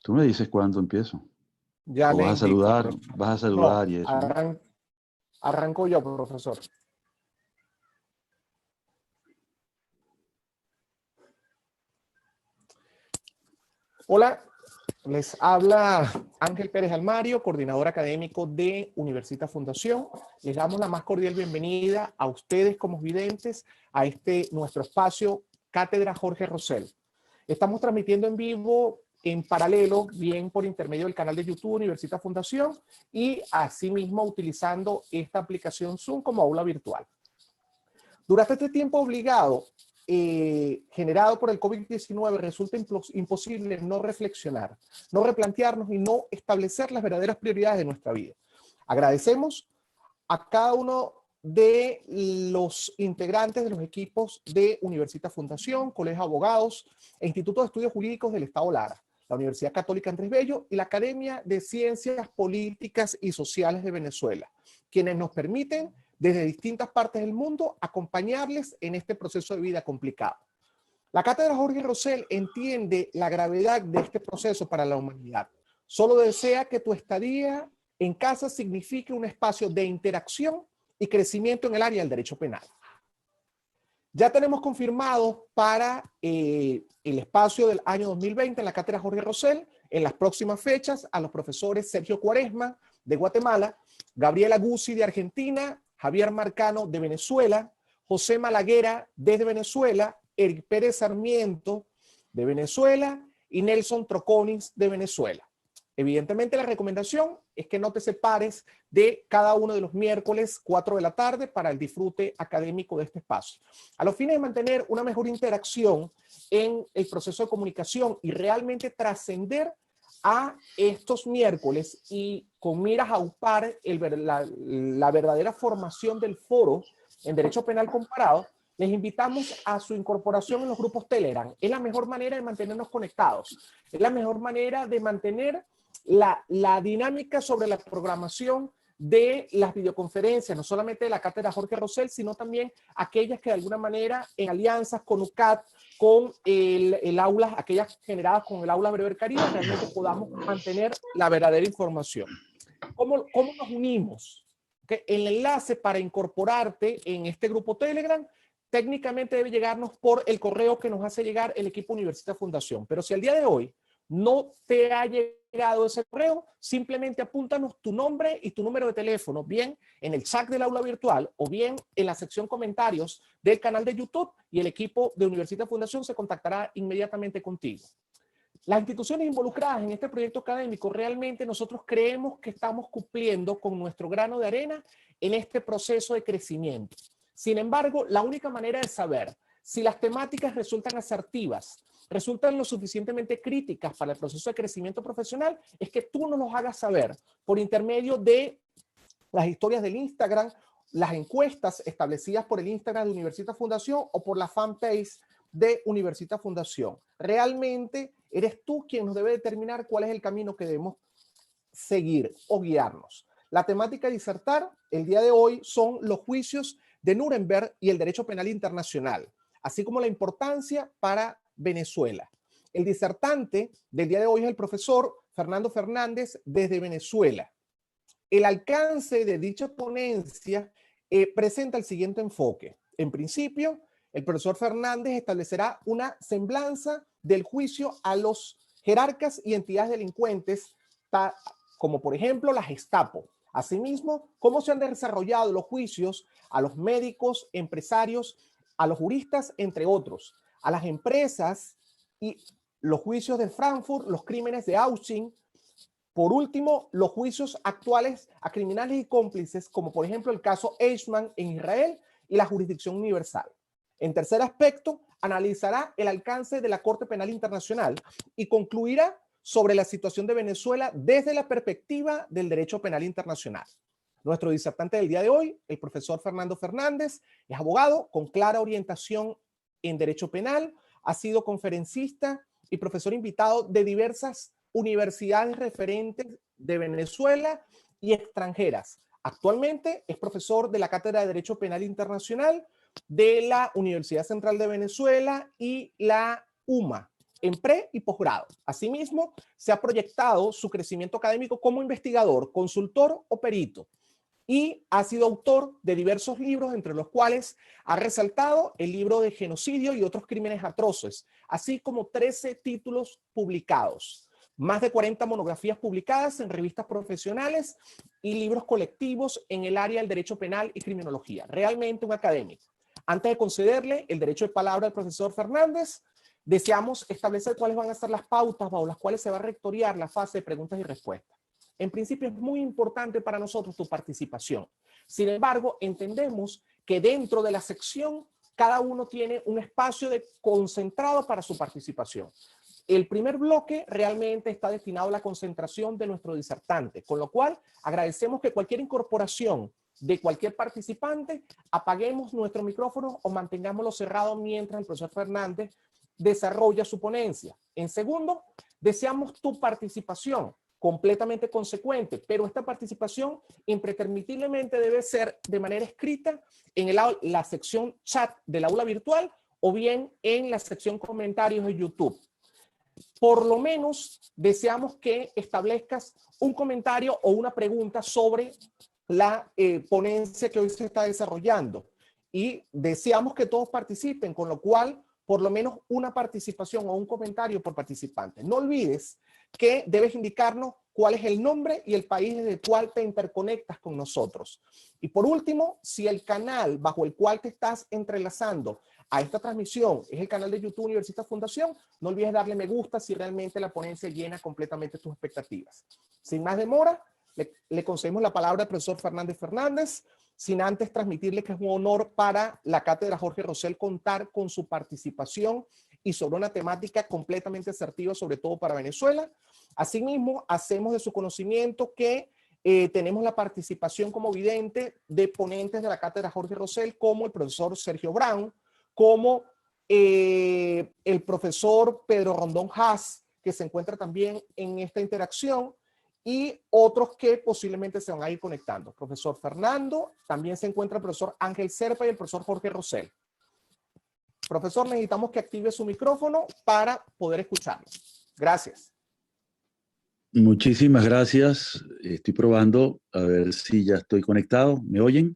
Tú me dices cuándo empiezo. Ya O le indico. vas a No, saludar y eso, ¿no? arranco yo, profesor. Hola, les habla Ángel Pérez Almario, coordinador académico de Universitas Fundación. Les damos la más cordial bienvenida a ustedes como videntes a este nuestro espacio Cátedra Jorge Rosell. Estamos transmitiendo en vivo en paralelo, bien por intermedio del canal de YouTube Universitas Fundación y asimismo utilizando esta aplicación Zoom como aula virtual. Durante este tiempo obligado generado por el COVID-19 resulta imposible no reflexionar, no replantearnos y no establecer las verdaderas prioridades de nuestra vida. Agradecemos a cada uno de los integrantes de los equipos de Universitas Fundación, Colegio de Abogados e Instituto de Estudios Jurídicos del Estado Lara, la Universidad Católica Andrés Bello y la Academia de Ciencias Políticas y Sociales de Venezuela, quienes nos permiten desde distintas partes del mundo acompañarles en este proceso de vida complicado. La Cátedra Jorge Rosell entiende la gravedad de este proceso para la humanidad. Solo desea que tu estadía en casa signifique un espacio de interacción y crecimiento en el área del derecho penal. Ya tenemos confirmado para el espacio del año 2020 en la Cátedra Jorge Rosell, en las próximas fechas, a los profesores Sergio Cuaresma, de Guatemala, Gabriela Guzzi, de Argentina, Javier Marcano, de Venezuela, José Malaguera, desde Venezuela, Eric Pérez Sarmiento, de Venezuela, y Nelson Troconis, de Venezuela. Evidentemente, la recomendación es que no te separes de cada uno de los miércoles 4 de la tarde para el disfrute académico de este espacio. A los fines de mantener una mejor interacción en el proceso de comunicación y realmente trascender a estos miércoles y con miras a aupar la verdadera formación del foro en Derecho Penal Comparado, les invitamos a su incorporación en los grupos Telegram. Es la mejor manera de mantenernos conectados. Es la mejor manera de mantener la dinámica sobre la programación de las videoconferencias, no solamente de la Cátedra Jorge Rosell, sino también aquellas que de alguna manera en alianzas con UCAT, con el aula, aquellas generadas con el aula Brever Caribe, realmente podamos mantener la verdadera información. ¿Cómo nos unimos? ¿Okay? El enlace para incorporarte en este grupo Telegram técnicamente debe llegarnos por el correo que nos hace llegar el equipo Universitas Fundación. Pero si al día de hoy no te ha llegado ese correo, simplemente apúntanos tu nombre y tu número de teléfono, bien en el chat del aula virtual o bien en la sección comentarios del canal de YouTube y el equipo de Universitas Fundación se contactará inmediatamente contigo. Las instituciones involucradas en este proyecto académico, realmente nosotros creemos que estamos cumpliendo con nuestro grano de arena en este proceso de crecimiento. Sin embargo, la única manera de saber si las temáticas resultan asertivas, resultan lo suficientemente críticas para el proceso de crecimiento profesional, es que tú nos los hagas saber por intermedio de las historias del Instagram, las encuestas establecidas por el Instagram de Universitas Fundación o por la fanpage de Universitas Fundación. Realmente eres tú quien nos debe determinar cuál es el camino que debemos seguir o guiarnos. La temática de disertar el día de hoy son los juicios de Nuremberg y el derecho penal internacional, así como la importancia para Venezuela. El disertante del día de hoy es el profesor Fernando Fernández desde Venezuela. El alcance de dicha ponencia presenta el siguiente enfoque. En principio, el profesor Fernández establecerá una semblanza del juicio a los jerarcas y entidades delincuentes, como por ejemplo la Gestapo. Asimismo, cómo se han desarrollado los juicios a los médicos, empresarios, a los juristas, entre otros, a las empresas y los juicios de Frankfurt, los crímenes de Auschwitz. Por último, los juicios actuales a criminales y cómplices, como por ejemplo el caso Eichmann en Israel y la jurisdicción universal. En tercer aspecto, analizará el alcance de la Corte Penal Internacional y concluirá sobre la situación de Venezuela desde la perspectiva del derecho penal internacional. Nuestro disertante del día de hoy, el profesor Fernando Fernández, es abogado con clara orientación en derecho penal, ha sido conferencista y profesor invitado de diversas universidades referentes de Venezuela y extranjeras. Actualmente es profesor de la Cátedra de Derecho Penal Internacional de la Universidad Central de Venezuela y la UMA. en pre y posgrado. Asimismo, se ha proyectado su crecimiento académico como investigador, consultor o perito, y ha sido autor de diversos libros, entre los cuales ha resaltado el libro de genocidio y otros crímenes atroces, así como 13 títulos publicados, más de 40 monografías publicadas en revistas profesionales y libros colectivos en el área del derecho penal y criminología. Realmente un académico. Antes de concederle el derecho de palabra al profesor Fernández, deseamos establecer cuáles van a ser las pautas bajo las cuales se va a rectorear la fase de preguntas y respuestas. En principio es muy importante para nosotros tu participación. Sin embargo, entendemos que dentro de la sección cada uno tiene un espacio concentrado para su participación. El primer bloque realmente está destinado a la concentración de nuestro disertante, con lo cual agradecemos que cualquier incorporación de cualquier participante, apaguemos nuestro micrófono o mantengámoslo cerrado mientras el profesor Fernández desarrolla su ponencia. En segundo, deseamos tu participación completamente consecuente, pero esta participación impretermitiblemente debe ser de manera escrita en la sección chat del aula virtual o bien en la sección comentarios de YouTube. Por lo menos deseamos que establezcas un comentario o una pregunta sobre la ponencia que hoy se está desarrollando y deseamos que todos participen, con lo cual por lo menos una participación o un comentario por participante. No olvides que debes indicarnos cuál es el nombre y el país desde el cual te interconectas con nosotros. Y por último, si el canal bajo el cual te estás entrelazando a esta transmisión es el canal de YouTube Universitas Fundación, no olvides darle me gusta si realmente la ponencia llena completamente tus expectativas. Sin más demora, le concedemos la palabra al profesor Fernández, sin antes transmitirle que es un honor para la Cátedra Jorge Rosell contar con su participación y sobre una temática completamente asertiva, sobre todo para Venezuela. Asimismo, hacemos de su conocimiento que tenemos la participación como vidente de ponentes de la Cátedra Jorge Rosell, como el profesor Sergio Brown, como el profesor Pedro Rondón Haas, que se encuentra también en esta interacción, y otros que posiblemente se van a ir conectando. Profesor Fernando, también se encuentra el profesor Ángel Serpa y el profesor Jorge Rosell. Profesor, necesitamos que active su micrófono para poder escucharlo. Gracias. Muchísimas gracias. Estoy probando a ver si ya estoy conectado. ¿Me oyen?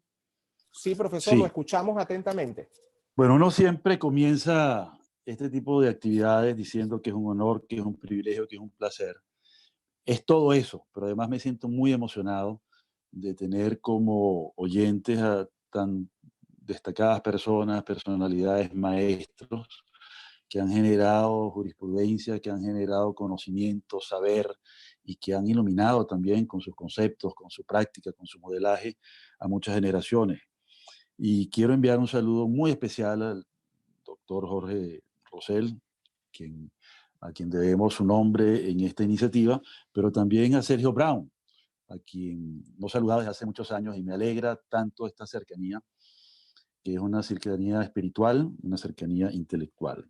Sí, profesor, Sí. lo escuchamos atentamente. Bueno, uno siempre comienza este tipo de actividades diciendo que es un honor, que es un privilegio, que es un placer. Es todo eso, pero además me siento muy emocionado de tener como oyentes a tan destacadas personas, personalidades, maestros, que han generado jurisprudencia, que han generado conocimiento, saber y que han iluminado también con sus conceptos, con su práctica, con su modelaje a muchas generaciones. Y quiero enviar un saludo muy especial al doctor Jorge Rosell, a quien debemos su nombre en esta iniciativa, pero también a Sergio Brown, a quien no saludaba desde hace muchos años y me alegra tanto esta cercanía, que es una cercanía espiritual, una cercanía intelectual.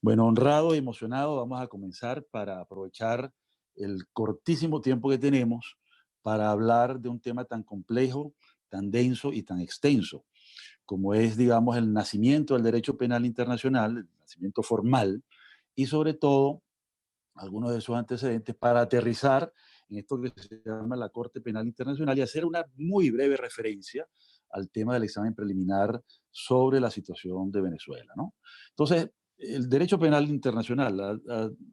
Bueno, honrado y emocionado, vamos a comenzar para aprovechar el cortísimo tiempo que tenemos para hablar de un tema tan complejo, tan denso y tan extenso, como es, digamos, el nacimiento del derecho penal internacional, el nacimiento formal, y sobre todo algunos de sus antecedentes para aterrizar en esto que se llama la Corte Penal Internacional y hacer una muy breve referencia al tema del examen preliminar sobre la situación de Venezuela, ¿no? Entonces, el derecho penal internacional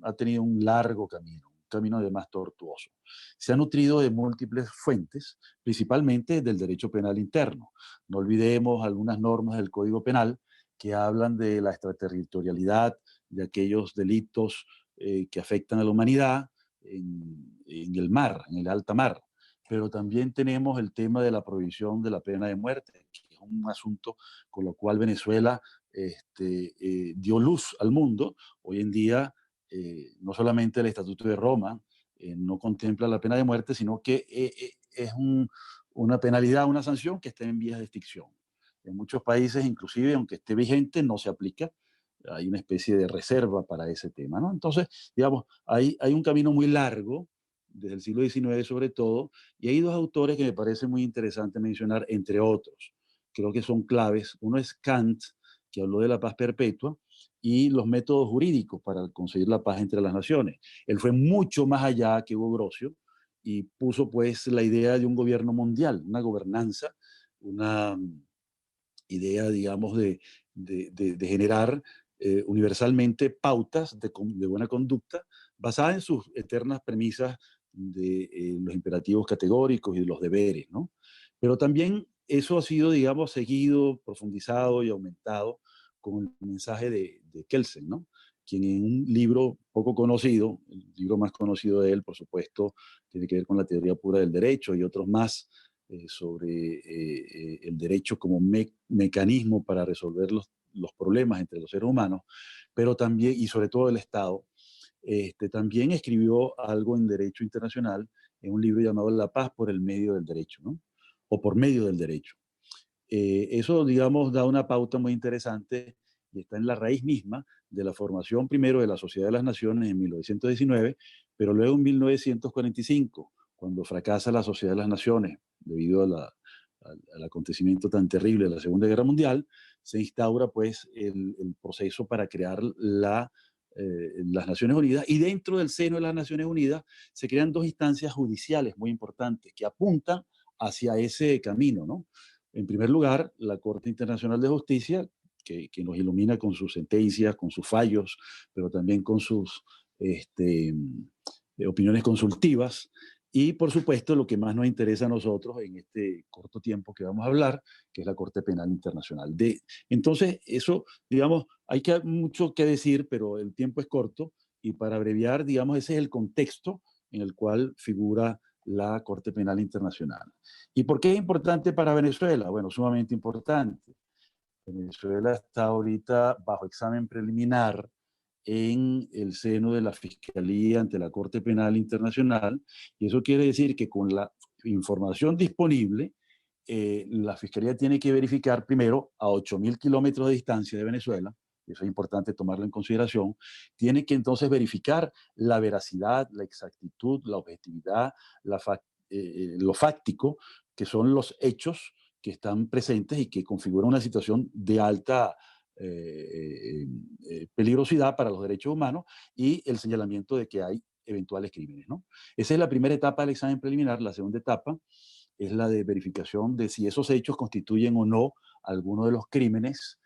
ha tenido un largo camino, un camino además tortuoso. Se ha nutrido de múltiples fuentes, principalmente del derecho penal interno. No olvidemos algunas normas del Código Penal que hablan de la extraterritorialidad, de aquellos delitos que afectan a la humanidad en el mar, en el alta mar. Pero también tenemos el tema de la prohibición de la pena de muerte, que es un asunto con lo cual Venezuela dio luz al mundo. Hoy en día, no solamente el Estatuto de Roma no contempla la pena de muerte, sino que es una penalidad, una sanción que está en vías de extinción. En muchos países, inclusive, aunque esté vigente, no se aplica. Hay una especie de reserva para ese tema, ¿no? Entonces, digamos, hay un camino muy largo, desde el siglo XIX sobre todo, y hay dos autores que me parece muy interesante mencionar, entre otros. Creo que son claves. Uno es Kant, que habló de la paz perpetua, y los métodos jurídicos para conseguir la paz entre las naciones. Él fue mucho más allá que Hugo Grocio y puso pues la idea de un gobierno mundial, una gobernanza, una idea, digamos, de generar universalmente pautas de buena conducta basadas en sus eternas premisas de los imperativos categóricos y de los deberes, ¿no? Pero también eso ha sido, digamos, seguido, profundizado y aumentado con el mensaje de Kelsen, ¿no? Quien en un libro poco conocido, el libro más conocido de él, por supuesto, tiene que ver con la teoría pura del derecho y otros más, sobre el derecho como mecanismo para resolver los problemas entre los seres humanos, pero también, y sobre todo el Estado, también escribió algo en Derecho Internacional en un libro llamado La paz por el medio del derecho, ¿no? O por medio del derecho. Eso, digamos, da una pauta muy interesante y está en la raíz misma de la formación primero de la Sociedad de las Naciones en 1919, pero luego en 1945, cuando fracasa la Sociedad de las Naciones debido al acontecimiento tan terrible de la Segunda Guerra Mundial, se instaura pues el proceso para crear las Naciones Unidas, y dentro del seno de las Naciones Unidas se crean dos instancias judiciales muy importantes que apuntan hacia ese camino, ¿no? En primer lugar, la Corte Internacional de Justicia, que nos ilumina con sus sentencias, con sus fallos, pero también con sus opiniones consultivas. Y, por supuesto, lo que más nos interesa a nosotros en este corto tiempo que vamos a hablar, que es la Corte Penal Internacional. Entonces, eso, digamos, hay mucho que decir, pero el tiempo es corto, y para abreviar, digamos, ese es el contexto en el cual figura la Corte Penal Internacional. ¿Y por qué es importante para Venezuela? Bueno, sumamente importante. Venezuela está ahorita bajo examen preliminar en el seno de la Fiscalía ante la Corte Penal Internacional, y eso quiere decir que con la información disponible, la Fiscalía tiene que verificar primero a 8.000 kilómetros de distancia de Venezuela, y eso es importante tomarlo en consideración, tiene que entonces verificar la veracidad, la exactitud, la objetividad, lo fáctico, que son los hechos que están presentes y que configuran una situación de alta peligrosidad para los derechos humanos, y el señalamiento de que hay eventuales crímenes, ¿no? Esa es la primera etapa del examen preliminar. La segunda etapa es la de verificación de si esos hechos constituyen o no alguno de los crímenes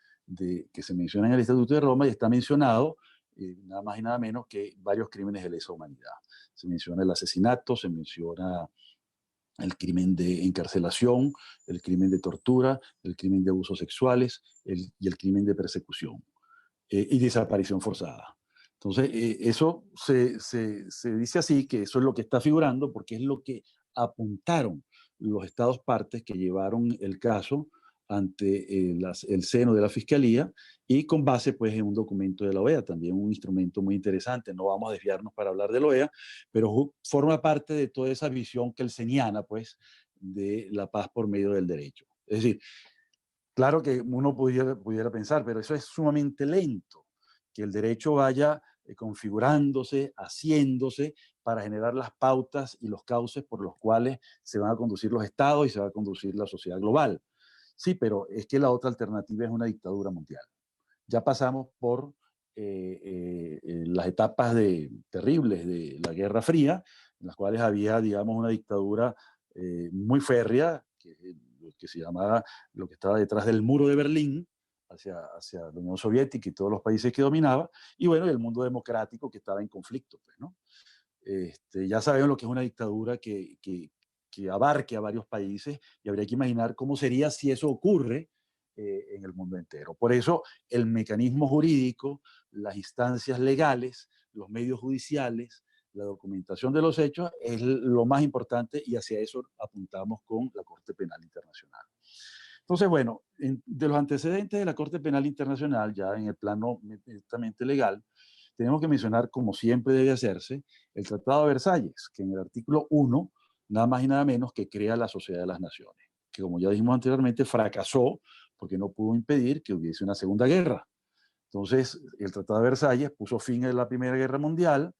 que se mencionan en el Estatuto de Roma, y está mencionado nada más y nada menos que varios crímenes de lesa humanidad. Se menciona el asesinato, se menciona el crimen de encarcelación, el crimen de tortura, el crimen de abusos sexuales y el crimen de persecución y desaparición forzada. Entonces, eso se dice así, que eso es lo que está figurando, porque es lo que apuntaron los estados partes que llevaron el caso ante el seno de la Fiscalía, y con base pues en un documento de la OEA, también un instrumento muy interesante. No vamos a desviarnos para hablar de la OEA, pero forma parte de toda esa visión kelseniana pues de la paz por medio del derecho. Es decir, claro que uno pudiera pensar, pero eso es sumamente lento, que el derecho vaya configurándose, haciéndose, para generar las pautas y los cauces por los cuales se van a conducir los estados y se va a conducir la sociedad global. Sí, pero es que la otra alternativa es una dictadura mundial. Ya pasamos por las etapas terribles de la Guerra Fría, en las cuales había, digamos, una dictadura muy férrea, que se llamaba, lo que estaba detrás del muro de Berlín, hacia la Unión Soviética y todos los países que dominaba, y bueno, el mundo democrático que estaba en conflicto, pues, ¿no? Ya sabemos lo que es una dictadura que abarque a varios países, y habría que imaginar cómo sería si eso ocurre en el mundo entero. Por eso el mecanismo jurídico, las instancias legales, los medios judiciales, la documentación de los hechos es lo más importante, y hacia eso apuntamos con la Corte Penal Internacional. Entonces, bueno, de los antecedentes de la Corte Penal Internacional, ya en el plano netamente legal, tenemos que mencionar, como siempre debe hacerse, el Tratado de Versalles, que en el artículo 1, nada más y nada menos que crea la Sociedad de las Naciones, que como ya dijimos anteriormente, fracasó porque no pudo impedir que hubiese una segunda guerra. Entonces, el Tratado de Versalles puso fin a la Primera Guerra Mundial,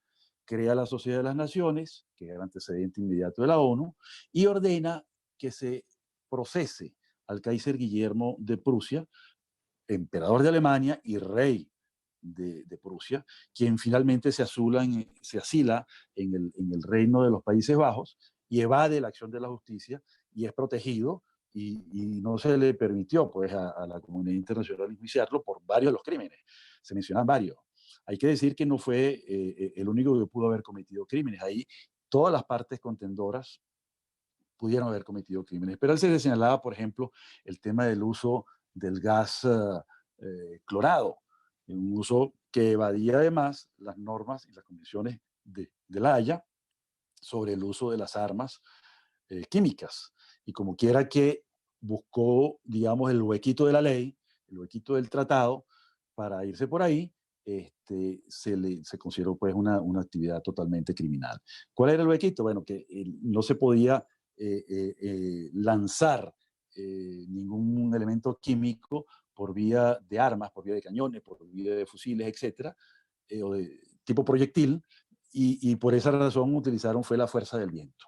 crea la Sociedad de las Naciones, que era el antecedente inmediato de la ONU, y ordena que se procese al Kaiser Guillermo de Prusia, emperador de Alemania y rey de Prusia, quien finalmente se asila en el reino de los Países Bajos y evade la acción de la justicia y es protegido y no se le permitió pues, a la comunidad internacional enjuiciarlo por varios de los crímenes. Se mencionan varios. Hay que decir que no fue el único que pudo haber cometido crímenes. Ahí todas las partes contendoras pudieron haber cometido crímenes. Pero él se le señalaba, por ejemplo, el tema del uso del gas clorado, un uso que evadía además las normas y las condiciones de la Haya sobre el uso de las armas químicas. Y como quiera que buscó, digamos, el huequito de la ley, el huequito del tratado, para irse por ahí, se consideró pues una actividad totalmente criminal. ¿Cuál era el huequito? Bueno, que no se podía lanzar ningún elemento químico por vía de armas, por vía de cañones, por vía de fusiles, etcétera, o de tipo proyectil, y por esa razón utilizaron fue la fuerza del viento.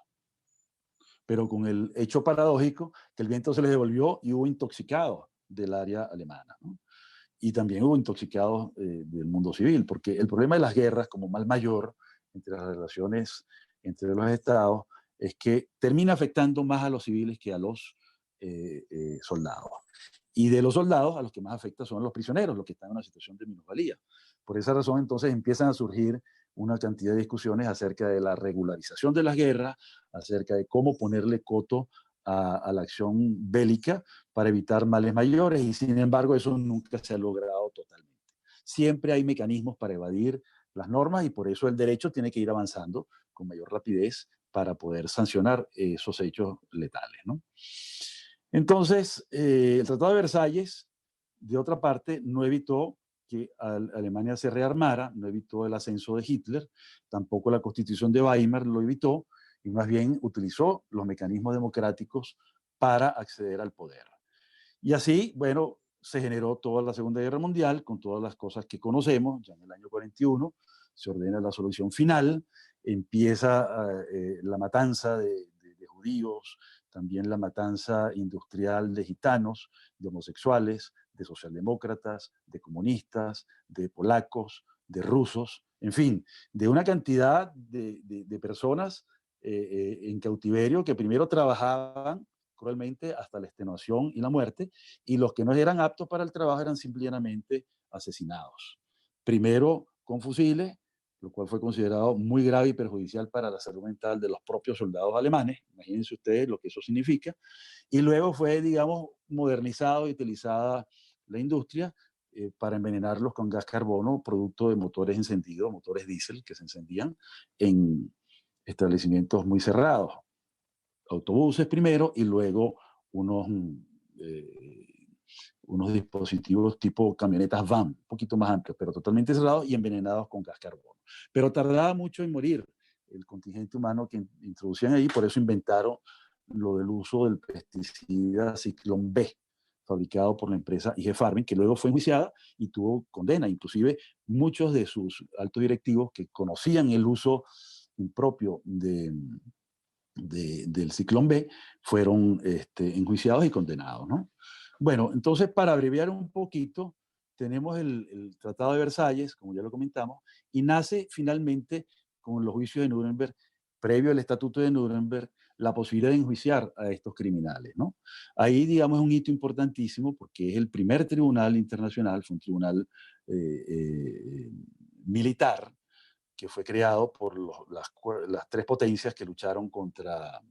Pero con el hecho paradójico que el viento se les devolvió y hubo intoxicados del área alemana, ¿no? Y también hubo intoxicados del mundo civil, porque el problema de las guerras como mal mayor entre las relaciones entre los estados es que termina afectando más a los civiles que a los soldados. Y de los soldados, a los que más afecta son los prisioneros, los que están en una situación de minusvalía. Por esa razón, entonces, empiezan a surgir una cantidad de discusiones acerca de la regularización de las guerras, acerca de cómo ponerle coto a la acción bélica para evitar males mayores, y sin embargo eso nunca se ha logrado totalmente. Siempre hay mecanismos para evadir las normas y por eso el derecho tiene que ir avanzando con mayor rapidez para poder sancionar esos hechos letales, ¿no? Entonces, el Tratado de Versalles, de otra parte, no evitó que Alemania se rearmara, no evitó el ascenso de Hitler, tampoco la Constitución de Weimar lo evitó, y más bien utilizó los mecanismos democráticos para acceder al poder. Y así, bueno, se generó toda la Segunda Guerra Mundial con todas las cosas que conocemos. Ya en el año 41 se ordena la solución final, empieza la matanza de judíos, también la matanza industrial de gitanos, de homosexuales, de socialdemócratas, de comunistas, de polacos, de rusos, en fin, de una cantidad de personas en cautiverio que primero trabajaban cruelmente hasta la extenuación y la muerte, y los que no eran aptos para el trabajo eran simplemente asesinados. Primero con fusiles, lo cual fue considerado muy grave y perjudicial para la salud mental de los propios soldados alemanes, imagínense ustedes lo que eso significa, y luego fue, digamos, modernizado y utilizada la industria para envenenarlos con gas carbono, producto de motores encendidos, motores diésel que se encendían en establecimientos muy cerrados. Autobuses primero y luego unos, eh, unos dispositivos tipo camionetas van, un poquito más amplios, pero totalmente cerrados y envenenados con gas carbono. Pero tardaba mucho en morir el contingente humano que introducían ahí, por eso inventaron lo del uso del pesticida Ciclón B, fabricado por la empresa IG Farben, que luego fue enjuiciada y tuvo condena. Inclusive muchos de sus altos directivos que conocían el uso impropio del Ciclón B fueron enjuiciados y condenados, ¿no? Bueno, entonces para abreviar un poquito, tenemos el Tratado de Versalles, como ya lo comentamos, y nace finalmente con los juicios de Nuremberg, previo al Estatuto de Nuremberg, la posibilidad de enjuiciar a estos criminales, ¿no? Ahí, digamos, es un hito importantísimo porque es el primer tribunal internacional, fue un tribunal militar, que fue creado por las tres potencias que lucharon contra,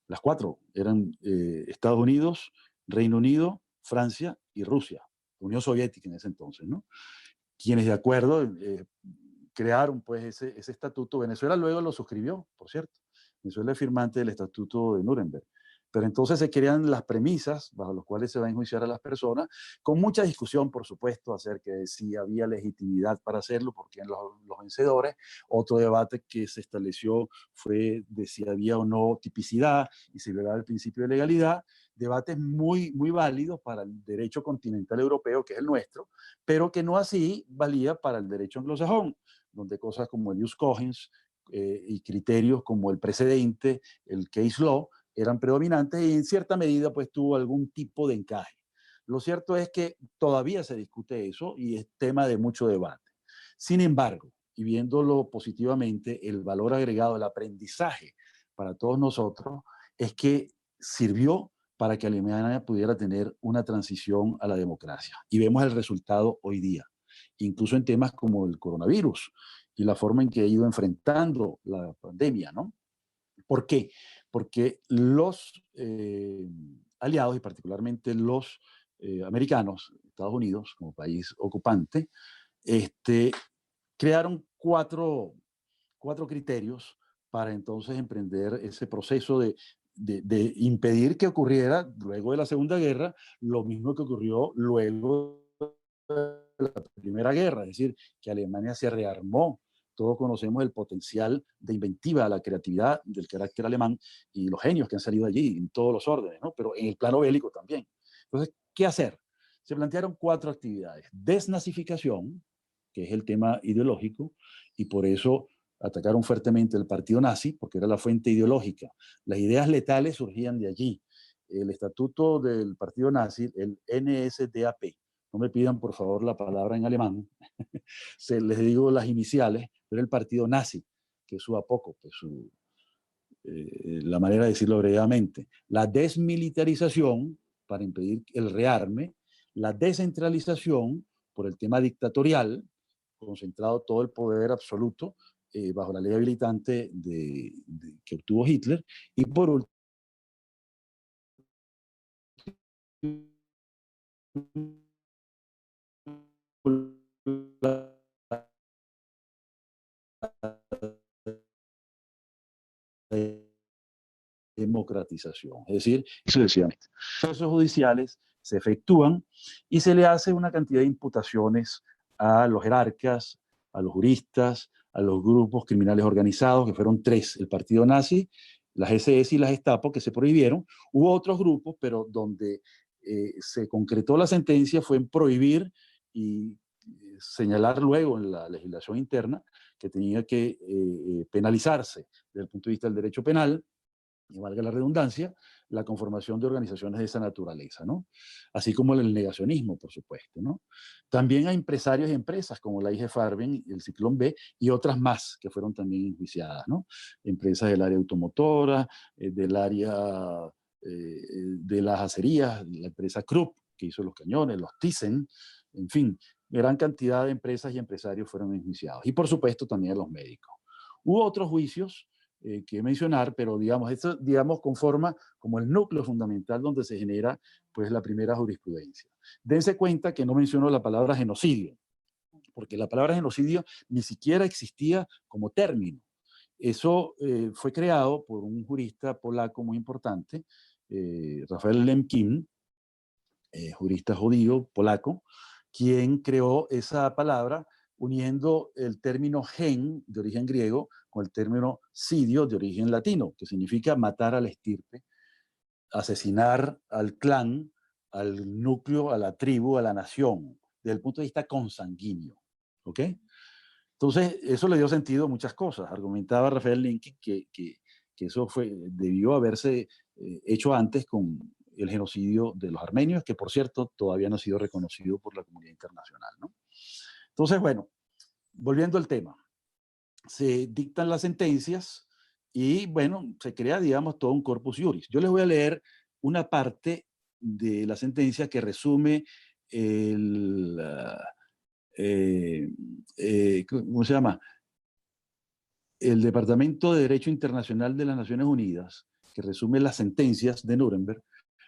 las cuatro, eran Estados Unidos, Reino Unido, Francia y Rusia, Unión Soviética en ese entonces, ¿no? Quienes de acuerdo crearon pues ese estatuto. Venezuela luego lo suscribió, por cierto. Venezuela es firmante del Estatuto de Nuremberg. Pero entonces se crean las premisas bajo las cuales se va a enjuiciar a las personas, con mucha discusión, por supuesto, acerca de si había legitimidad para hacerlo, porque eran los vencedores. Otro debate que se estableció fue de si había o no tipicidad y si violaba el principio de legalidad. Debates muy, muy válidos para el derecho continental europeo, que es el nuestro, pero que no así valía para el derecho anglosajón, donde cosas como el jus cogens y criterios como el precedente, el case law, eran predominantes y en cierta medida pues tuvo algún tipo de encaje. Lo cierto es que todavía se discute eso y es tema de mucho debate. Sin embargo, y viéndolo positivamente, el valor agregado del aprendizaje para todos nosotros es que sirvió para que Alemania pudiera tener una transición a la democracia. Y vemos el resultado hoy día, incluso en temas como el coronavirus y la forma en que ha ido enfrentando la pandemia, ¿no? ¿Por qué? Porque los aliados, y particularmente los americanos, Estados Unidos como país ocupante, crearon cuatro criterios para entonces emprender ese proceso de impedir que ocurriera luego de la Segunda Guerra lo mismo que ocurrió luego de la Primera Guerra, es decir, que Alemania se rearmó. Todos conocemos el potencial de inventiva, la creatividad del carácter alemán y los genios que han salido allí en todos los órdenes, ¿no? Pero en el plano bélico también. Entonces, ¿qué hacer? Se plantearon 4 actividades. Desnazificación, que es el tema ideológico, y por eso atacaron fuertemente el partido nazi, porque era la fuente ideológica. Las ideas letales surgían de allí. El estatuto del partido nazi, el NSDAP, no me pidan por favor la palabra en alemán, les digo las iniciales, pero el partido nazi, que es su apoco, pues la manera de decirlo brevemente. La desmilitarización, para impedir el rearme, la descentralización, por el tema dictatorial, concentrado todo el poder absoluto bajo la ley habilitante que obtuvo Hitler, y por último, la democratización. Es decir, sucesivamente. Los procesos judiciales se efectúan y se le hace una cantidad de imputaciones a los jerarcas, a los juristas, a los grupos criminales organizados, que fueron 3, el partido nazi, las SS y las Gestapo, que se prohibieron. Hubo otros grupos, pero donde se concretó la sentencia fue en prohibir y señalar luego en la legislación interna que tenía que penalizarse desde el punto de vista del derecho penal, y valga la redundancia, la conformación de organizaciones de esa naturaleza, ¿no? Así como el negacionismo, por supuesto, ¿no? También a empresarios y empresas como la IG Farben, el Ciclón B y otras más que fueron también enjuiciadas, ¿no? Empresas del área automotora, del área de las acerías, la empresa Krupp, que hizo los cañones, los Thyssen, en fin, gran cantidad de empresas y empresarios fueron enjuiciados. Y por supuesto también los médicos. Hubo otros juicios que mencionar, pero digamos, esto conforma como el núcleo fundamental donde se genera pues la primera jurisprudencia. Dense cuenta que no menciono la palabra genocidio, porque la palabra genocidio ni siquiera existía como término. Eso fue creado por un jurista polaco muy importante, Rafael Lemkin, jurista judío polaco, quien creó esa palabra uniendo el término gen, de origen griego, con el término sidio, de origen latino, que significa matar a la estirpe, asesinar al clan, al núcleo, a la tribu, a la nación, desde el punto de vista consanguíneo. ¿Ok? Entonces, eso le dio sentido a muchas cosas. Argumentaba Rafael Lincoln que eso debió haberse hecho antes con el genocidio de los armenios, que por cierto todavía no ha sido reconocido por la comunidad internacional, ¿no? Entonces, bueno, volviendo al tema, se dictan las sentencias y, bueno, se crea, digamos, todo un corpus juris. Yo les voy a leer una parte de la sentencia que resume el, ¿cómo se llama? El Departamento de Derecho Internacional de las Naciones Unidas, que resume las sentencias de Nuremberg,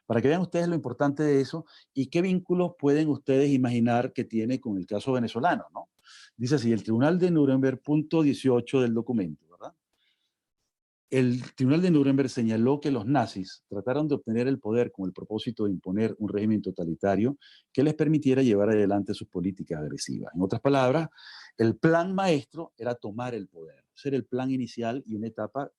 para que vean ustedes lo importante de eso y qué vínculos pueden ustedes imaginar que tiene con el caso venezolano, ¿no? Dice así, el Tribunal de Nuremberg, punto 18 del documento, ¿verdad? El Tribunal de Nuremberg señaló que los nazis trataron de obtener el poder con el propósito de imponer un régimen totalitario que les permitiera llevar adelante sus políticas agresivas. En otras palabras, el plan maestro era tomar el poder, ser el plan inicial y una etapa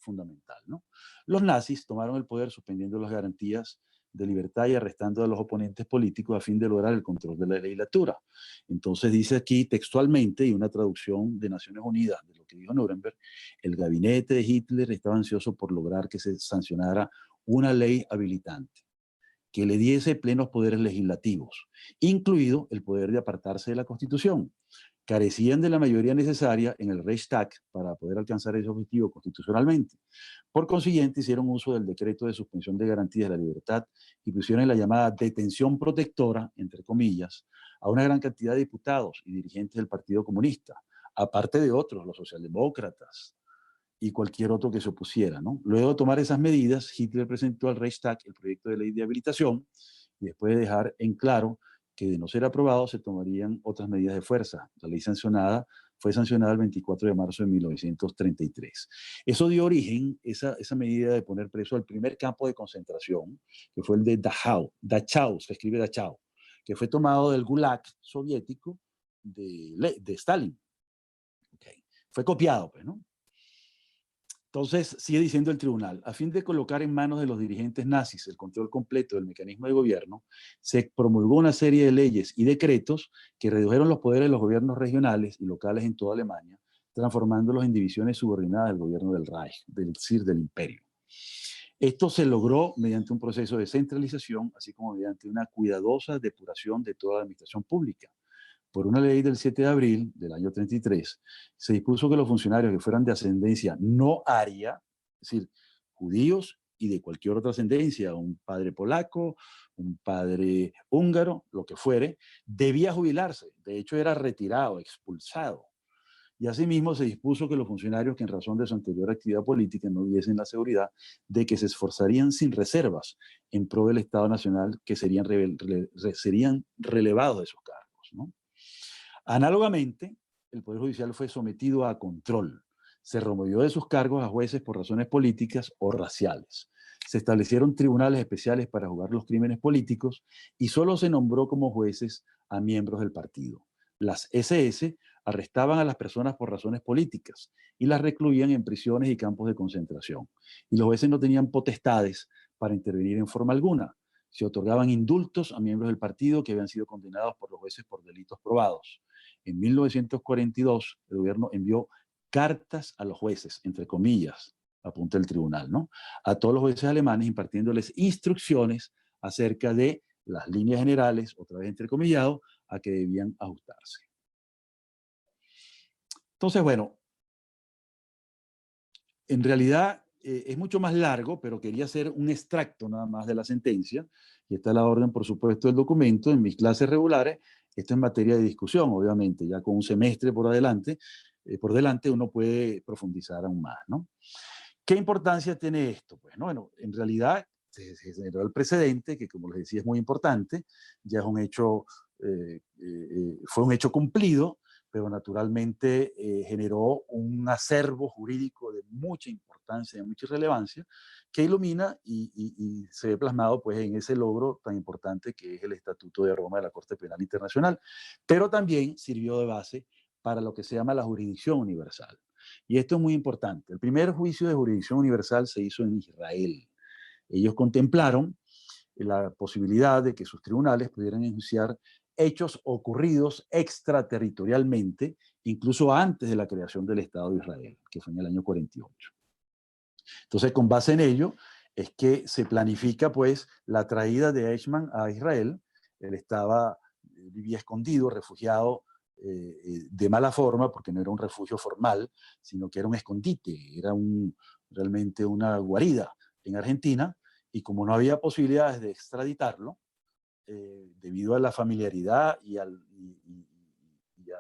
fundamental, ¿no? Los nazis tomaron el poder suspendiendo las garantías de libertad y arrestando a los oponentes políticos a fin de lograr el control de la legislatura. Entonces dice aquí textualmente, y una traducción de Naciones Unidas de lo que dijo Nuremberg, el gabinete de Hitler estaba ansioso por lograr que se sancionara una ley habilitante. que le diese plenos poderes legislativos, incluido el poder de apartarse de la Constitución. Carecían de la mayoría necesaria en el Reichstag para poder alcanzar ese objetivo constitucionalmente. Por consiguiente, hicieron uso del decreto de suspensión de garantías de la libertad y pusieron la llamada detención protectora, entre comillas, a una gran cantidad de diputados y dirigentes del Partido Comunista, aparte de otros, los socialdemócratas y cualquier otro que se opusiera, ¿no? Luego de tomar esas medidas, Hitler presentó al Reichstag el proyecto de ley de habilitación y después de dejar en claro que de no ser aprobado se tomarían otras medidas de fuerza. La ley fue sancionada el 24 de marzo de 1933. Eso dio origen, esa medida de poner preso al primer campo de concentración, que fue el de Dachau, se escribe Dachau, que fue tomado del Gulag soviético de Stalin. Okay. Fue copiado, pues, ¿no? Entonces, sigue diciendo el tribunal, a fin de colocar en manos de los dirigentes nazis el control completo del mecanismo de gobierno, se promulgó una serie de leyes y decretos que redujeron los poderes de los gobiernos regionales y locales en toda Alemania, transformándolos en divisiones subordinadas del gobierno del Reich, del imperio. Esto se logró mediante un proceso de centralización, así como mediante una cuidadosa depuración de toda la administración pública. Por una ley del 7 de abril del año 33, se dispuso que los funcionarios que fueran de ascendencia no aria, es decir, judíos y de cualquier otra ascendencia, un padre polaco, un padre húngaro, lo que fuere, debía jubilarse. De hecho, era retirado, expulsado. Y asimismo se dispuso que los funcionarios que en razón de su anterior actividad política no diesen la seguridad de que se esforzarían sin reservas en pro del Estado Nacional, que serían relevados de sus cargos, ¿no? Análogamente, el Poder Judicial fue sometido a control. Se removió de sus cargos a jueces por razones políticas o raciales. Se establecieron tribunales especiales para juzgar los crímenes políticos y solo se nombró como jueces a miembros del partido. Las SS arrestaban a las personas por razones políticas y las recluían en prisiones y campos de concentración. Y los jueces no tenían potestades para intervenir en forma alguna. Se otorgaban indultos a miembros del partido que habían sido condenados por los jueces por delitos probados. En 1942, el gobierno envió cartas a los jueces, entre comillas, apunta el tribunal, ¿no? A todos los jueces alemanes impartiéndoles instrucciones acerca de las líneas generales, otra vez entrecomillado, a que debían ajustarse. Entonces, bueno, en realidad es mucho más largo, pero quería hacer un extracto nada más de la sentencia, y está la orden, por supuesto, del documento. En mis clases regulares, esto es materia de discusión, obviamente, ya con un semestre por delante uno puede profundizar aún más, ¿no? ¿Qué importancia tiene esto? Pues, ¿no? Bueno, en realidad se generó el precedente, que como les decía es muy importante, ya es un hecho, fue un hecho cumplido, pero naturalmente generó un acervo jurídico de mucha importancia, de mucha relevancia, que ilumina y se ve plasmado pues, en ese logro tan importante que es el Estatuto de Roma de la Corte Penal Internacional, pero también sirvió de base para lo que se llama la jurisdicción universal. Y esto es muy importante. El primer juicio de jurisdicción universal se hizo en Israel. Ellos contemplaron la posibilidad de que sus tribunales pudieran enjuiciar hechos ocurridos extraterritorialmente, incluso antes de la creación del Estado de Israel, que fue en el año 48. Entonces, con base en ello, es que se planifica, pues, la traída de Eichmann a Israel. Él vivía escondido, refugiado de mala forma, porque no era un refugio formal, sino que era un escondite, era realmente una guarida en Argentina, y como no había posibilidades de extraditarlo, debido a la familiaridad y al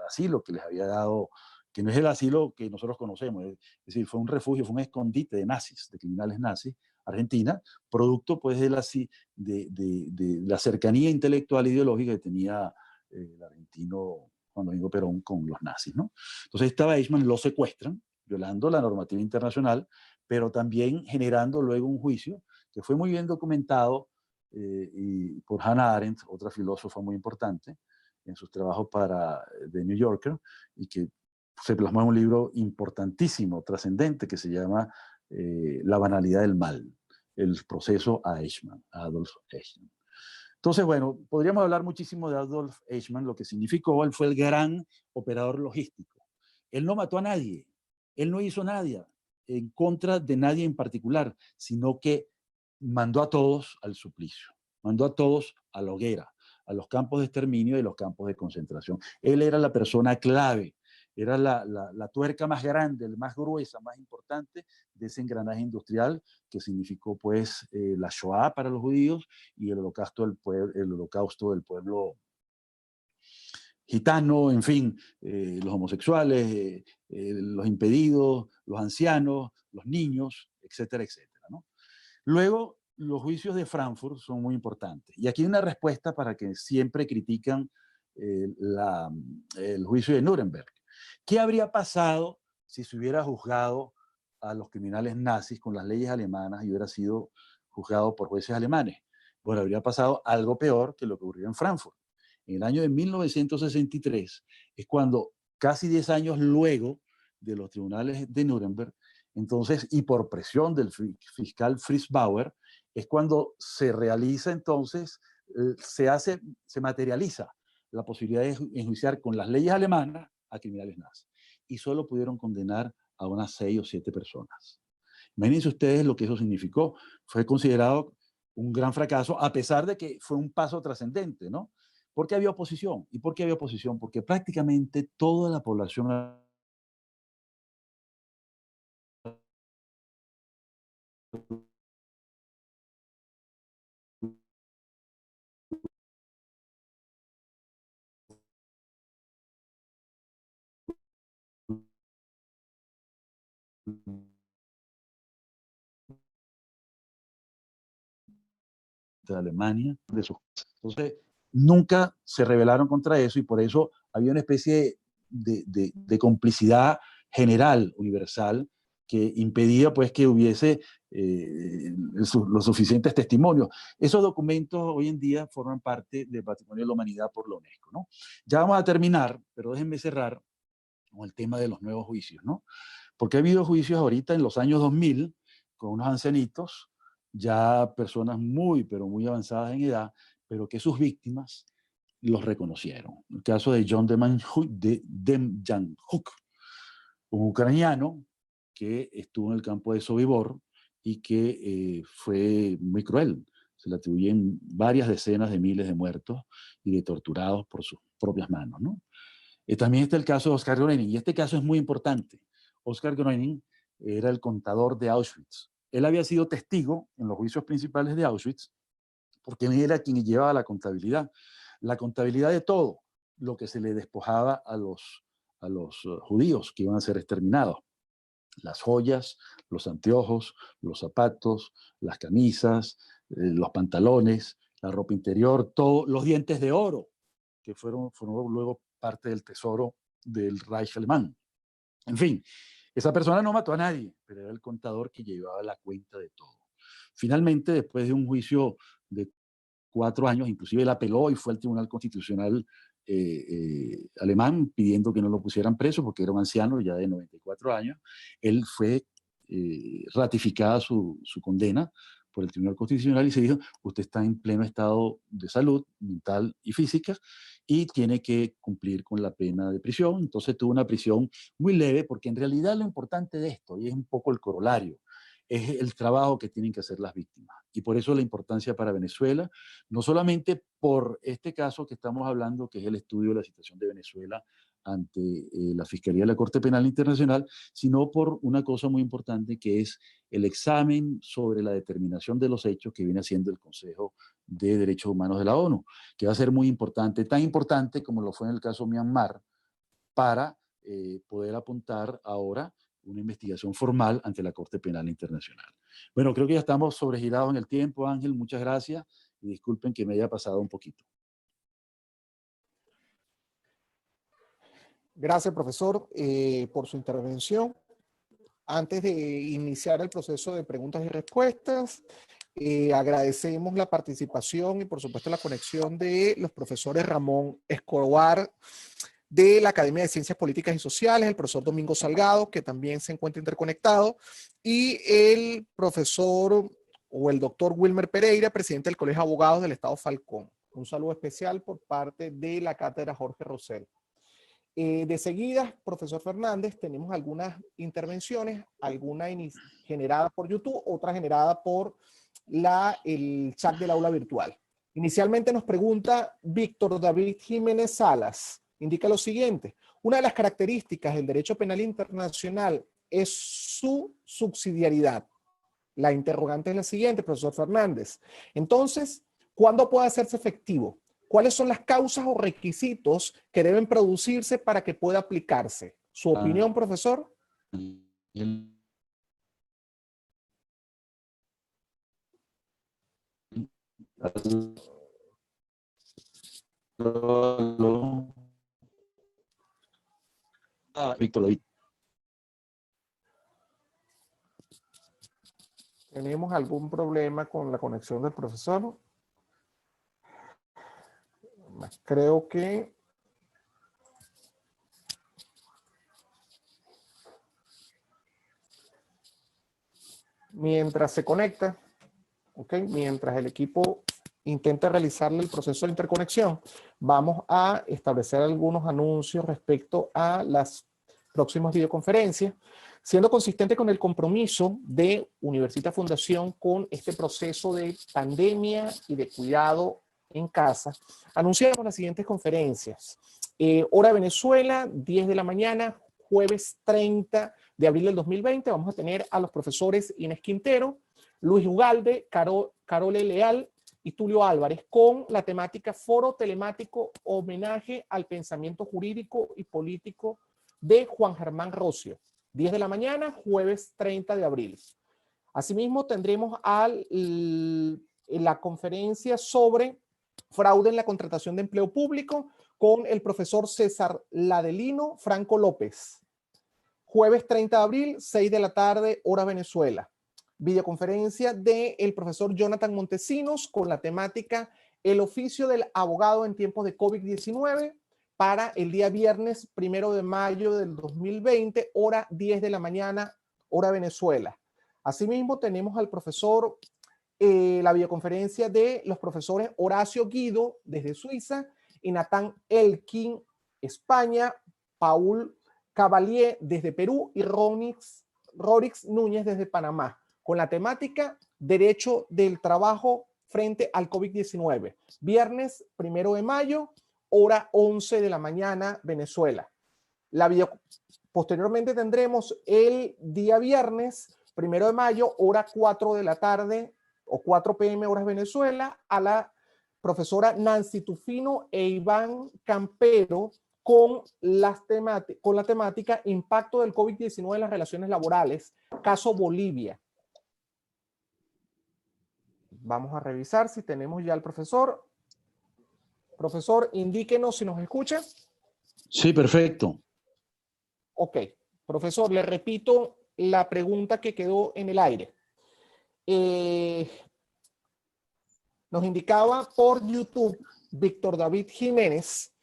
asilo que les había dado, que no es el asilo que nosotros conocemos, es decir, fue un refugio, fue un escondite de nazis, de criminales nazis, Argentina, producto pues de la cercanía intelectual e ideológica que tenía el argentino Juan Domingo Perón con los nazis, ¿no? Entonces estaba Eichmann, lo secuestran, violando la normativa internacional, pero también generando luego un juicio que fue muy bien documentado y por Hannah Arendt, otra filósofa muy importante, en sus trabajos para The New Yorker, y que se plasmó en un libro importantísimo, trascendente, que se llama La banalidad del mal, el proceso a Eichmann, a Adolf Eichmann. Entonces, bueno, podríamos hablar muchísimo de Adolf Eichmann, lo que significó, él fue el gran operador logístico. Él no mató a nadie, él no hizo nada en contra de nadie en particular, sino que mandó a todos al suplicio. mandó a todos a la hoguera, a los campos de exterminio y los campos de concentración. Él era la persona clave, era la tuerca más grande, la más gruesa, más importante de ese engranaje industrial que significó pues la Shoah para los judíos y el holocausto del pueblo gitano, en fin, los homosexuales, los impedidos, los ancianos, los niños, etcétera, etcétera, ¿no? Luego, los juicios de Frankfurt son muy importantes. Y aquí hay una respuesta para que siempre critican el juicio de Nuremberg. ¿Qué habría pasado si se hubiera juzgado a los criminales nazis con las leyes alemanas y hubiera sido juzgado por jueces alemanes? Bueno, habría pasado algo peor que lo que ocurrió en Frankfurt. En el año de 1963 es cuando, casi 10 años luego de los tribunales de Nuremberg, entonces, y por presión del fiscal Fritz Bauer, es cuando se realiza entonces, se materializa la posibilidad de enjuiciar con las leyes alemanas a criminales nazis. Y solo pudieron condenar a unas 6 o 7 personas. Imagínense ustedes lo que eso significó. Fue considerado un gran fracaso, a pesar de que fue un paso trascendente, ¿no? Porque había oposición. ¿Y por qué había oposición? Porque prácticamente toda la población de Alemania, de sus... Entonces, nunca se rebelaron contra eso y por eso había una especie de complicidad general, universal, que impedía pues que hubiese los suficientes testimonios. Esos documentos hoy en día forman parte del Patrimonio de la Humanidad por la UNESCO, ¿no? Ya vamos a terminar, pero déjenme cerrar con el tema de los nuevos juicios, ¿no? Porque ha habido juicios ahorita en los años 2000 con unos ancianitos, ya personas muy, pero muy avanzadas en edad, pero que sus víctimas los reconocieron. El caso de John Demjanjuk, un ucraniano que estuvo en el campo de Sobibor y que fue muy cruel. Se le atribuyen varias decenas de miles de muertos y de torturados por sus propias manos, ¿no? También está el caso de Oscar Groening, y este caso es muy importante. Oscar Groening era el contador de Auschwitz. Él había sido testigo en los juicios principales de Auschwitz, porque él era quien llevaba la contabilidad de todo lo que se le despojaba a los judíos que iban a ser exterminados. Las joyas, los anteojos, los zapatos, las camisas, los pantalones, la ropa interior, todos los dientes de oro, que fueron luego parte del tesoro del Reich alemán. En fin, esa persona no mató a nadie, pero era el contador que llevaba la cuenta de todo. Finalmente, después de un juicio de 4 años, inclusive él apeló y fue al Tribunal Constitucional alemán pidiendo que no lo pusieran preso porque era un anciano ya de 94 años. Él fue ratificada su condena por el Tribunal Constitucional y se dijo, usted está en pleno estado de salud mental y física y tiene que cumplir con la pena de prisión. Entonces tuvo una prisión muy leve porque en realidad lo importante de esto, y es un poco el corolario, es el trabajo que tienen que hacer las víctimas. Y por eso la importancia para Venezuela, no solamente por este caso que estamos hablando, que es el estudio de la situación de Venezuela ante la Fiscalía de la Corte Penal Internacional, sino por una cosa muy importante que es el examen sobre la determinación de los hechos que viene haciendo el Consejo de Derechos Humanos de la ONU, que va a ser muy importante, tan importante como lo fue en el caso Myanmar, para poder apuntar ahora una investigación formal ante la Corte Penal Internacional. Bueno, creo que ya estamos sobregirados en el tiempo, Ángel, muchas gracias y disculpen que me haya pasado un poquito. Gracias, profesor, por su intervención. Antes de iniciar el proceso de preguntas y respuestas, agradecemos la participación y por supuesto la conexión de los profesores Ramón Escobar de la Academia de Ciencias Políticas y Sociales, el profesor Domingo Salgado, que también se encuentra interconectado, y el profesor o el doctor Wilmer Pereira, presidente del Colegio de Abogados del Estado Falcón. Un saludo especial por parte de la Cátedra Jorge Rosell. De seguida, profesor Fernández, tenemos algunas intervenciones, alguna generada por YouTube, otra generada por el chat del aula virtual. Inicialmente nos pregunta Víctor David Jiménez Salas. Indica lo siguiente. Una de las características del derecho penal internacional es su subsidiariedad. La interrogante es la siguiente, profesor Fernández. Entonces, ¿cuándo puede hacerse efectivo? ¿Cuáles son las causas o requisitos que deben producirse para que pueda aplicarse? ¿Su opinión, profesor? Víctor David. ¿Tenemos algún problema con la conexión del profesor? Creo que mientras se conecta, mientras el equipo intenta realizarle el proceso de interconexión, vamos a establecer algunos anuncios respecto a las próximas videoconferencias, siendo consistente con el compromiso de Universitas Fundación con este proceso de pandemia y de cuidado en casa. Anunciamos las siguientes conferencias. Hora Venezuela, 10 de la mañana, jueves 30 de abril del 2020. Vamos a tener a los profesores Inés Quintero, Luis Ugalde, Carole Leal y Tulio Álvarez con la temática Foro Telemático Homenaje al Pensamiento Jurídico y Político de Juan Germán Rocio. 10 de la mañana, jueves 30 de abril. Asimismo, tendremos la conferencia sobre fraude en la contratación de empleo público con el profesor César Ladelino Franco López. Jueves 30 de abril, 6 de la tarde, hora Venezuela. Videoconferencia del profesor Jonathan Montesinos con la temática El oficio del abogado en tiempos de COVID-19 para el día viernes 1 de mayo del 2020, hora 10 de la mañana, hora Venezuela. Asimismo, tenemos al profesor, la videoconferencia de los profesores Horacio Guido desde Suiza y Natán Elkin, España, Paul Cavalier desde Perú y Rorix Núñez desde Panamá, con la temática Derecho del Trabajo frente al COVID-19. Viernes 1 de mayo, hora 11 de la mañana, Venezuela. Posteriormente tendremos el día viernes 1 de mayo, hora 4 de la tarde o 4 p.m. horas Venezuela, a la profesora Nancy Tufino e Iván Campero con la temática Impacto del COVID-19 en las relaciones laborales, caso Bolivia. Vamos a revisar si tenemos ya al profesor. Profesor, indíquenos si nos escucha. Sí, perfecto. Ok. Profesor, le repito la pregunta que quedó en el aire. Nos indicaba por YouTube Víctor David Jiménez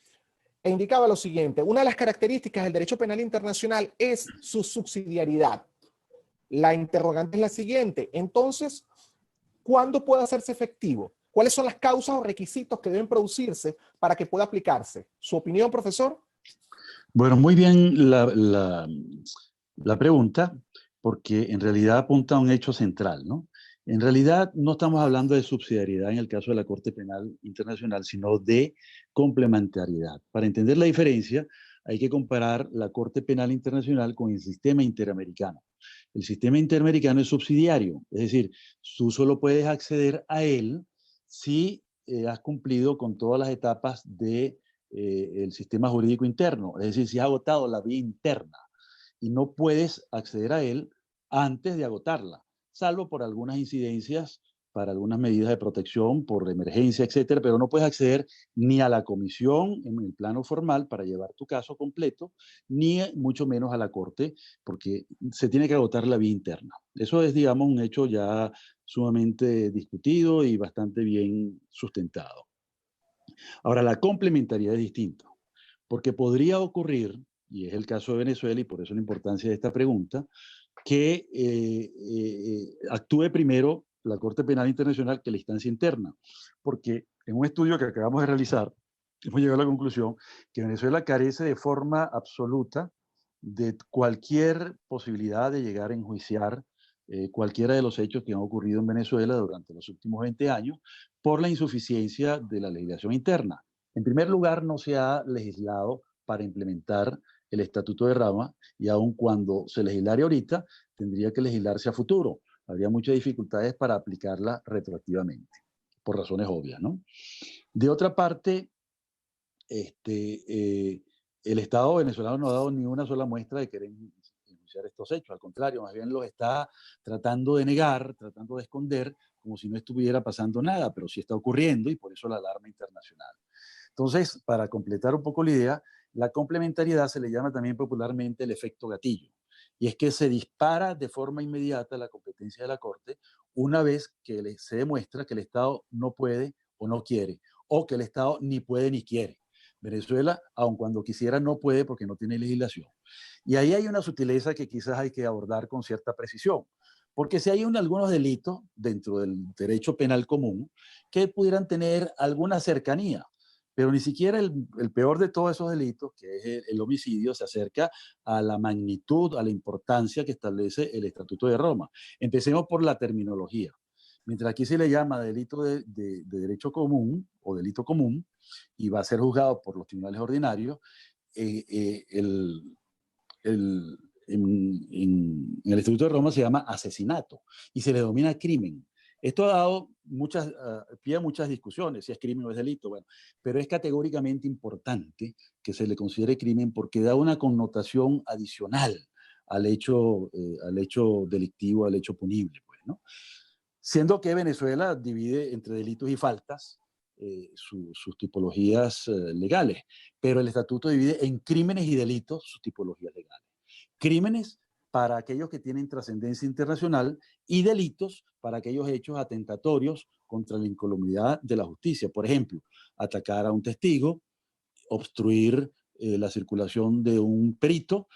e indicaba lo siguiente. Una de las características del derecho penal internacional es su subsidiariedad. La interrogante es la siguiente. Entonces, ¿cuándo puede hacerse efectivo? ¿Cuáles son las causas o requisitos que deben producirse para que pueda aplicarse? ¿Su opinión, profesor? Bueno, muy bien la pregunta, porque en realidad apunta a un hecho central, ¿no? En realidad no estamos hablando de subsidiariedad en el caso de la Corte Penal Internacional, sino de complementariedad. Para entender la diferencia, hay que comparar la Corte Penal Internacional con el sistema interamericano. El sistema interamericano es subsidiario, es decir, tú solo puedes acceder a él si has cumplido con todas las etapas del sistema jurídico interno, es decir, si has agotado la vía interna y no puedes acceder a él antes de agotarla, salvo por algunas incidencias para algunas medidas de protección, por emergencia, etcétera, pero no puedes acceder ni a la comisión en el plano formal para llevar tu caso completo, ni mucho menos a la corte, porque se tiene que agotar la vía interna. Eso es, digamos, un hecho ya sumamente discutido y bastante bien sustentado. Ahora, la complementariedad es distinta, porque podría ocurrir, y es el caso de Venezuela, y por eso la importancia de esta pregunta, que actúe primero la Corte Penal Internacional que la instancia interna, porque en un estudio que acabamos de realizar, hemos llegado a la conclusión que Venezuela carece de forma absoluta de cualquier posibilidad de llegar a enjuiciar cualquiera de los hechos que han ocurrido en Venezuela durante los últimos 20 años por la insuficiencia de la legislación interna. En primer lugar, no se ha legislado para implementar el Estatuto de Roma y aun cuando se legislare ahorita, tendría que legislarse a futuro. Habría muchas dificultades para aplicarla retroactivamente, por razones obvias, ¿no? De otra parte, el Estado venezolano no ha dado ni una sola muestra de querer denunciar estos hechos. Al contrario, más bien los está tratando de negar, tratando de esconder, como si no estuviera pasando nada, pero sí está ocurriendo y por eso la alarma internacional. Entonces, para completar un poco la idea, la complementariedad se le llama también popularmente el efecto gatillo. Y es que se dispara de forma inmediata la competencia de la Corte una vez que se demuestra que el Estado no puede o no quiere, o que el Estado ni puede ni quiere. Venezuela, aun cuando quisiera, no puede porque no tiene legislación. Y ahí hay una sutileza que quizás hay que abordar con cierta precisión. Porque si hay algunos delitos dentro del derecho penal común que pudieran tener alguna cercanía, pero ni siquiera el peor de todos esos delitos, que es el homicidio, se acerca a la magnitud, a la importancia que establece el Estatuto de Roma. Empecemos por la terminología. Mientras aquí se le llama delito de derecho común o delito común y va a ser juzgado por los tribunales ordinarios, el, en el Estatuto de Roma se llama asesinato y se le denomina crimen. Esto ha dado pie a muchas discusiones, si es crimen o es delito, bueno, pero es categóricamente importante que se le considere crimen porque da una connotación adicional al hecho delictivo, al hecho punible, pues, ¿no? Siendo que Venezuela divide entre delitos y faltas sus tipologías legales, pero el estatuto divide en crímenes y delitos sus tipologías legales. Crímenes para aquellos que tienen trascendencia internacional y delitos para aquellos hechos atentatorios contra la incolumidad de la justicia. Por ejemplo, atacar a un testigo, obstruir la circulación de un perito,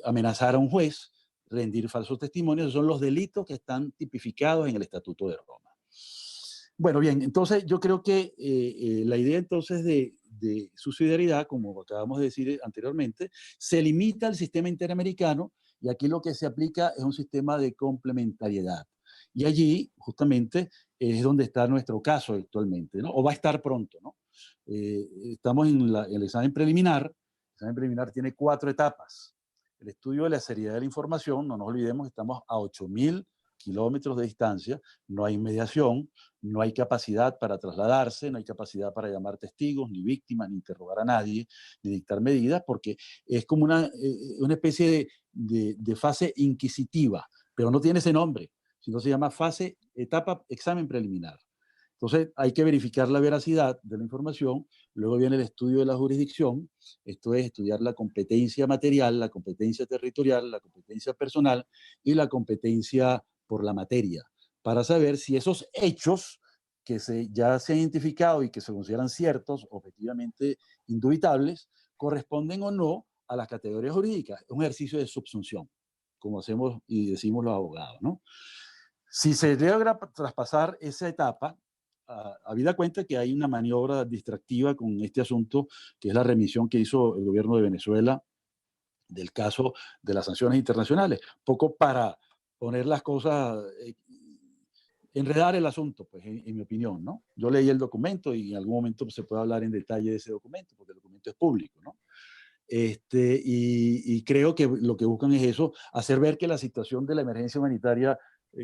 amenazar a un juez, rendir falsos testimonios. Esos son los delitos que están tipificados en el Estatuto de Roma. Bueno, bien, entonces yo creo que la idea entonces de subsidiariedad, como acabamos de decir anteriormente, se limita al sistema interamericano y aquí lo que se aplica es un sistema de complementariedad. Y allí justamente es donde está nuestro caso actualmente, ¿no? O va a estar pronto, ¿no? Estamos en el examen preliminar. El examen preliminar tiene 4 etapas. El estudio de la seriedad de la información, no nos olvidemos, estamos a 8.000 kilómetros de distancia, no hay mediación, no hay capacidad para trasladarse, no hay capacidad para llamar testigos, ni víctimas, ni interrogar a nadie, ni dictar medidas, porque es como una especie de fase inquisitiva, pero no tiene ese nombre, sino se llama etapa examen preliminar. Entonces hay que verificar la veracidad de la información, luego viene el estudio de la jurisdicción, esto es estudiar la competencia material, la competencia territorial, la competencia personal y la competencia por la materia, para saber si esos hechos que ya se han identificado y que se consideran ciertos, objetivamente indubitables, corresponden o no a las categorías jurídicas. Es un ejercicio de subsunción, como hacemos y decimos los abogados, ¿no? Si se logra traspasar esa etapa, habida cuenta que hay una maniobra distractiva con este asunto, que es la remisión que hizo el gobierno de Venezuela del caso de las sanciones internacionales, poco para poner las cosas, enredar el asunto, pues, en mi opinión, ¿no? Yo leí el documento y en algún momento se puede hablar en detalle de ese documento, porque el documento es público, ¿no? Y creo que lo que buscan es eso, hacer ver que la situación de la emergencia humanitaria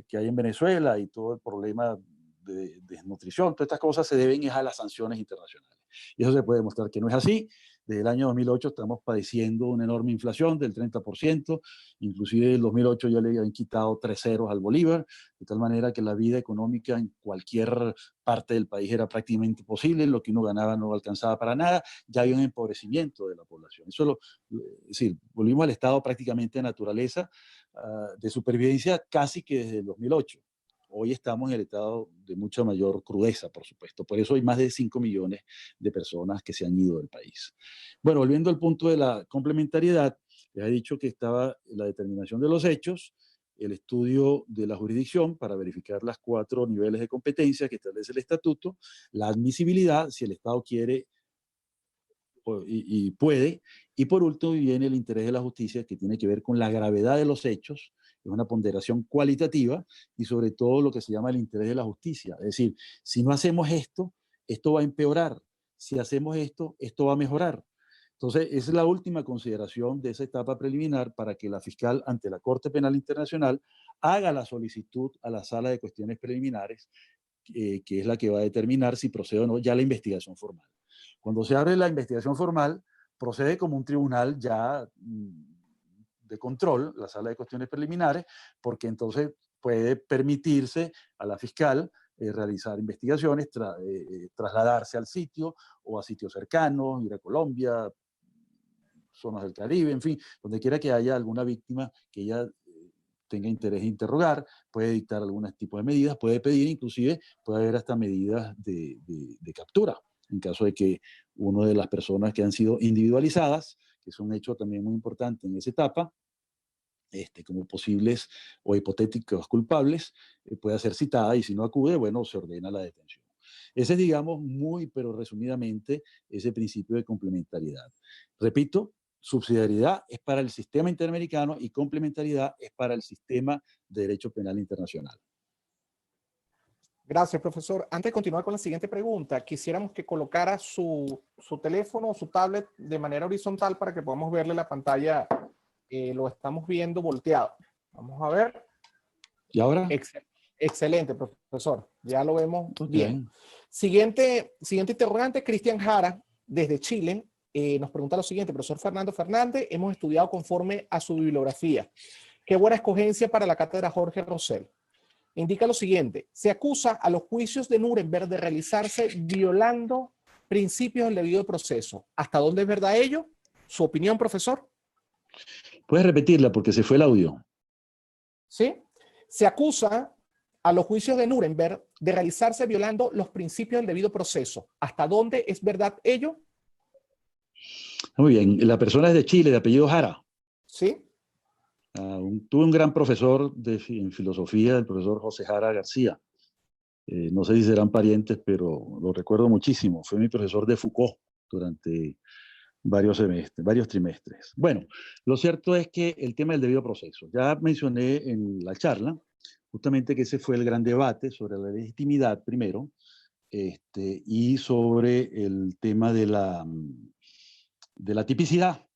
que hay en Venezuela y todo el problema de desnutrición, todas estas cosas se deben a las sanciones internacionales. Y eso se puede demostrar que no es así. Desde el año 2008 estamos padeciendo una enorme inflación del 30%, inclusive en el 2008 ya le habían quitado 3 ceros al bolívar, de tal manera que la vida económica en cualquier parte del país era prácticamente imposible, lo que uno ganaba no alcanzaba para nada, ya había un empobrecimiento de la población. Es decir, volvimos al estado prácticamente de naturaleza, de supervivencia casi que desde el 2008. Hoy estamos en el estado de mucha mayor crudeza, por supuesto. Por eso hay más de 5 millones de personas que se han ido del país. Bueno, volviendo al punto de la complementariedad, les he dicho que estaba la determinación de los hechos, el estudio de la jurisdicción para verificar las 4 niveles de competencia que establece el estatuto, la admisibilidad, si el Estado quiere y puede, y por último viene el interés de la justicia, que tiene que ver con la gravedad de los hechos es una ponderación cualitativa y sobre todo lo que se llama el interés de la justicia. Es decir, si no hacemos esto, esto va a empeorar. Si hacemos esto, esto va a mejorar. Entonces, esa es la última consideración de esa etapa preliminar para que la fiscal ante la Corte Penal Internacional haga la solicitud a la Sala de Cuestiones Preliminares, que es la que va a determinar si procede o no ya la investigación formal. Cuando se abre la investigación formal, procede como un tribunal ya de control, la Sala de Cuestiones Preliminares, porque entonces puede permitirse a la fiscal realizar investigaciones, trasladarse al sitio o a sitios cercanos, ir a Colombia, zonas del Caribe, en fin, donde quiera que haya alguna víctima que ella tenga interés en interrogar, puede dictar algún tipo de medidas, puede pedir, inclusive puede haber hasta medidas de captura, en caso de que una de las personas que han sido individualizadas, que es un hecho también muy importante en esa etapa, como posibles o hipotéticos culpables, pueda ser citada y si no acude, bueno, se ordena la detención. Ese es, digamos, muy, pero resumidamente, ese principio de complementariedad. Repito, subsidiariedad es para el sistema interamericano y complementariedad es para el sistema de derecho penal internacional. Gracias, profesor. Antes de continuar con la siguiente pregunta, quisiéramos que colocara su teléfono o su tablet de manera horizontal para que podamos verle la pantalla. Lo estamos viendo volteado. Vamos a ver. ¿Y ahora? Excelente, profesor. Ya lo vemos bien. Okay. Siguiente interrogante, Cristian Jara, desde Chile, nos pregunta lo siguiente. Profesor Fernando Fernández, hemos estudiado conforme a su bibliografía. Qué buena escogencia para la cátedra Jorge Rosell. Indica lo siguiente. Se acusa a los juicios de Nuremberg de realizarse violando principios del debido proceso. ¿Hasta dónde es verdad ello? ¿Su opinión, profesor? Puedes repetirla porque se fue el audio. ¿Sí? Se acusa a los juicios de Nuremberg de realizarse violando los principios del debido proceso. ¿Hasta dónde es verdad ello? Muy bien. La persona es de Chile, de apellido Jara. Sí. Tuve un gran profesor en filosofía, el profesor José Jara García. No sé si serán parientes, pero lo recuerdo muchísimo. Fue mi profesor de Foucault durante varios trimestres. Bueno, lo cierto es que el tema del debido proceso, ya mencioné en la charla, justamente que ese fue el gran debate sobre la legitimidad primero, y sobre el tema de la tipicidad.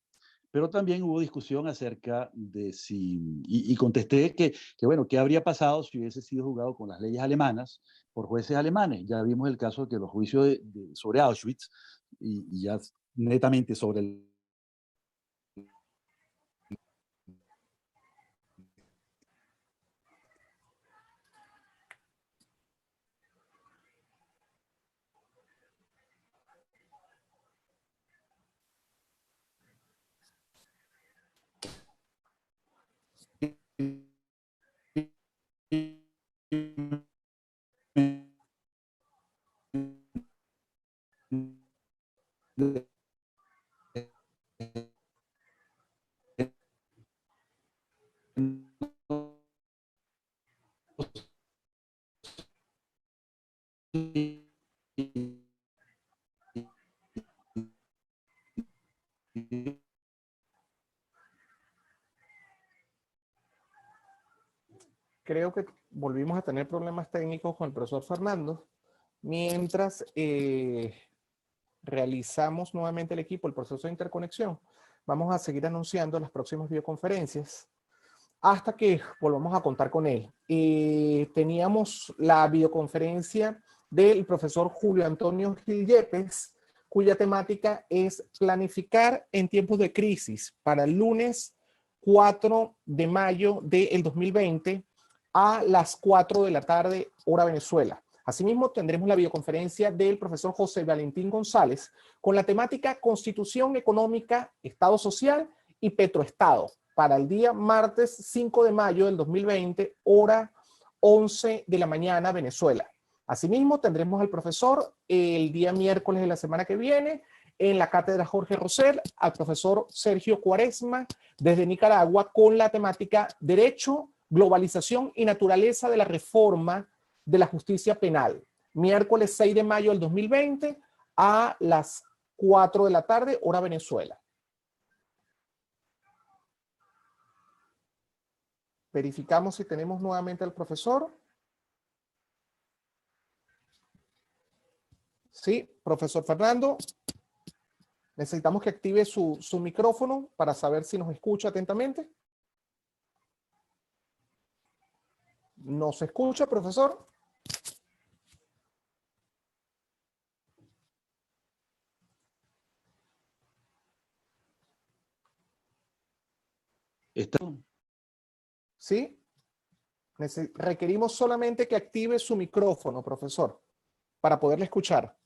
Pero también hubo discusión acerca de si, y contesté bueno, ¿qué habría pasado si hubiese sido juzgado con las leyes alemanas por jueces alemanes? Ya vimos el caso de que los juicios sobre Auschwitz y ya netamente sobre el Creo que volvimos a tener problemas técnicos con el profesor Fernando. Mientras realizamos nuevamente el equipo, el proceso de interconexión, vamos a seguir anunciando las próximas videoconferencias hasta que volvamos a contar con él. Teníamos la videoconferencia del profesor Julio Antonio Gil Yepes, cuya temática es planificar en tiempos de crisis para el lunes 4 de mayo del 2020 a las 4 de la tarde, hora Venezuela. Asimismo, tendremos la videoconferencia del profesor José Valentín González con la temática Constitución Económica, Estado Social y Petroestado para el día martes 5 de mayo del 2020, hora 11 de la mañana, Venezuela. Asimismo, tendremos al profesor el día miércoles de la semana que viene en la cátedra Jorge Rosell, al profesor Sergio Cuaresma desde Nicaragua con la temática Derecho, Globalización y Naturaleza de la Reforma de la Justicia Penal. Miércoles 6 de mayo del 2020 a las 4 de la tarde, hora Venezuela. Verificamos si tenemos nuevamente al profesor. Sí, profesor Fernando. Necesitamos que active su micrófono para saber si nos escucha atentamente. ¿Nos escucha, profesor? ¿Está? Sí. Requerimos solamente que active su micrófono, profesor, para poderle escuchar.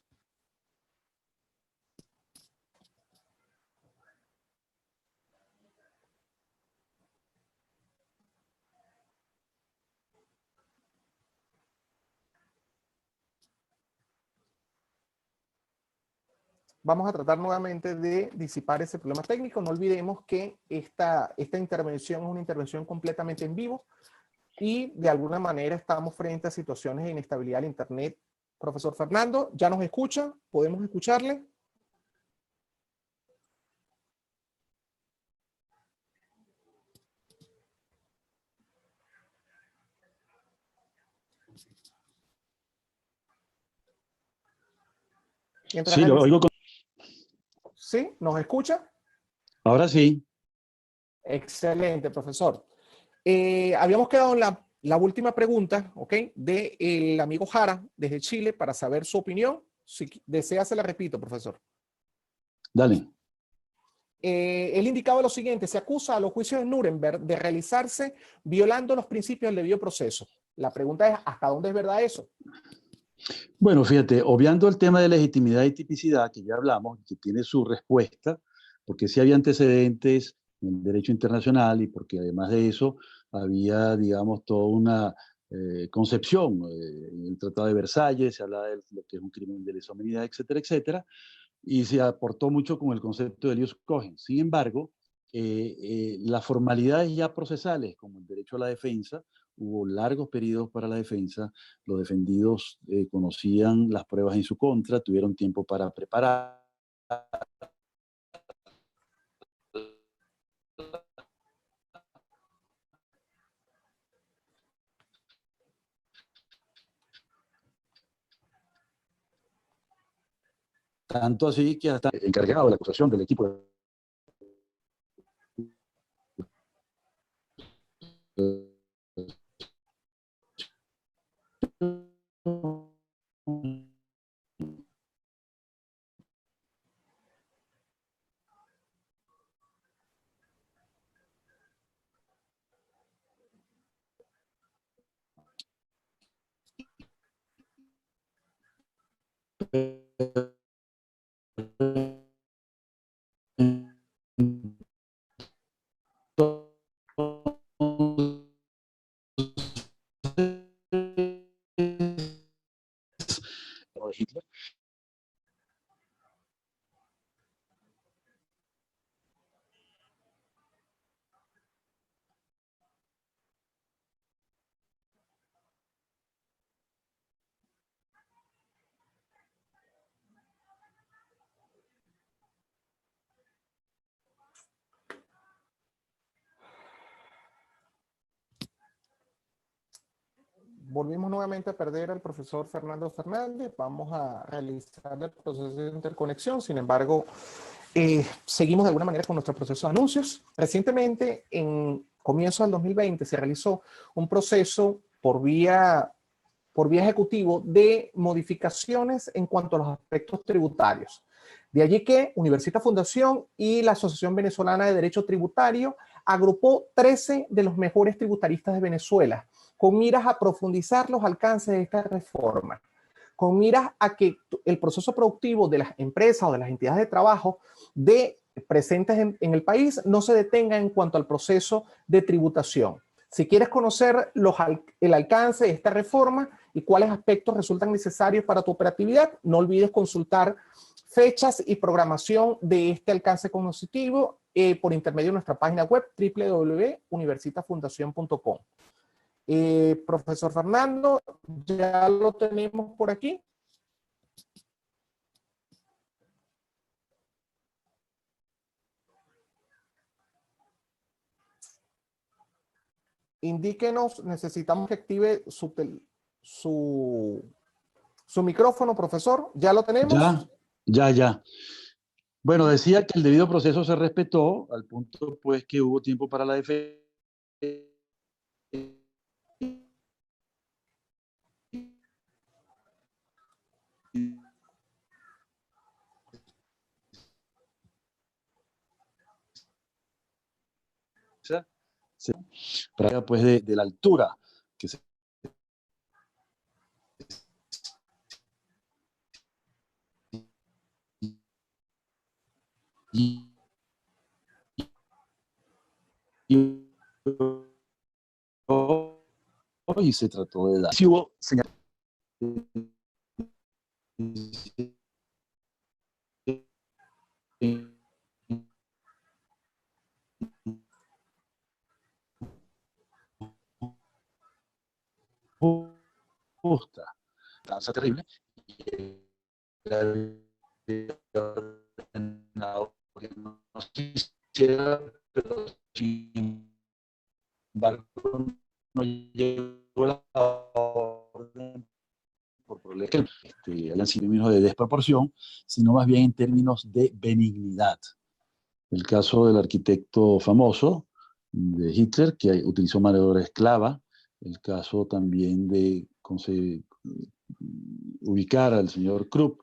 Vamos a tratar nuevamente de disipar ese problema técnico. No olvidemos que esta intervención es una intervención completamente en vivo y de alguna manera estamos frente a situaciones de inestabilidad del Internet. Profesor Fernando, ¿ya nos escucha? ¿Podemos escucharle? Sí, lo oigo. ¿Sí? ¿Nos escucha? Ahora sí. Excelente, profesor. Habíamos quedado en la última pregunta, ¿ok? Del amigo Jara, desde Chile, para saber su opinión. Si desea, se la repito, profesor. Dale. Él indicaba lo siguiente: se acusa a los juicios de Nuremberg de realizarse violando los principios del debido proceso. La pregunta es, ¿hasta dónde es verdad eso? Bueno, fíjate, obviando el tema de legitimidad y tipicidad, que ya hablamos, que tiene su respuesta, porque sí había antecedentes en el derecho internacional y porque además de eso había, digamos, toda una concepción. En el Tratado de Versalles se habla de lo que es un crimen de lesa humanidad, etcétera, etcétera, y se aportó mucho con el concepto de Elias Cohen. Sin embargo, las formalidades ya procesales, como el derecho a la defensa, hubo largos periodos para la defensa, los defendidos conocían las pruebas en su contra, tuvieron tiempo para preparar. Tanto así que hasta encargado de la acusación del equipo de Hitler. Volvimos nuevamente a perder al profesor Fernando Fernández. Vamos a realizar el proceso de interconexión. Sin embargo, seguimos de alguna manera con nuestro proceso de anuncios. Recientemente, en comienzo del 2020, se realizó un proceso por vía ejecutivo de modificaciones en cuanto a los aspectos tributarios. De allí que Universitas Fundación y la Asociación Venezolana de Derecho Tributario agrupó 13 de los mejores tributaristas de Venezuela, con miras a profundizar los alcances de esta reforma, con miras a que el proceso productivo de las empresas o de las entidades de trabajo presentes en el país no se detenga en cuanto al proceso de tributación. Si quieres conocer el alcance de esta reforma y cuáles aspectos resultan necesarios para tu operatividad, no olvides consultar fechas y programación de este alcance cognitivo por intermedio de nuestra página web www.universitafundacion.com. Profesor Fernando, ya lo tenemos por aquí. indíquenos, necesitamos que active su micrófono, profesor. ¿Ya lo tenemos? Ya. Bueno, decía que el debido proceso se respetó, al punto pues que hubo tiempo para la defensa. Para pues de la altura que se y se trató de dar. Si hubo señal justa, danza terrible, no quisiera, pero sin embargo no llegó la orden por problemas que hayan sido en términos de desproporción, sino más bien en términos de benignidad. El caso del arquitecto famoso de Hitler, que utilizó mano de obra esclava, el caso también de ubicar al señor Krupp,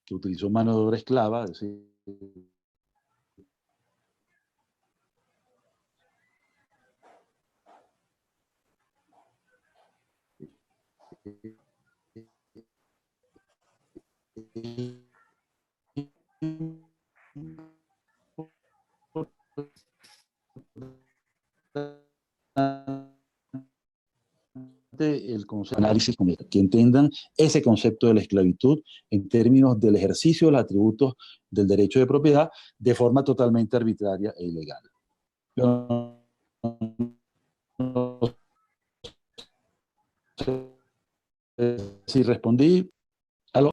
que utilizó mano de obra esclava, es decir, el concepto de análisis, que entiendan ese concepto de la esclavitud en términos del ejercicio de los atributos del derecho de propiedad de forma totalmente arbitraria e ilegal. Yo no sé si respondí. ¿Aló?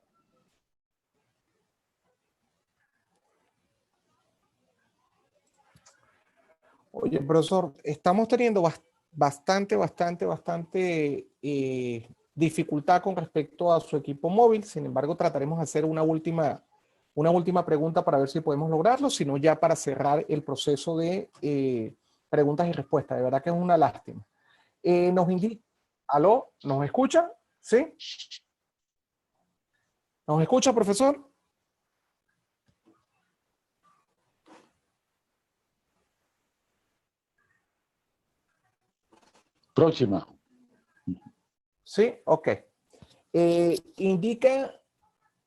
Oye, profesor, estamos teniendo bastante dificultad con respecto a su equipo móvil. Sin embargo, trataremos de hacer una última pregunta para ver si podemos lograrlo, sino ya para cerrar el proceso de preguntas y respuestas. De verdad que es una lástima. Nos indica, ¿aló? ¿Nos escucha? ¿Sí? ¿Nos escucha, profesor? Próxima. Sí, ok. Indica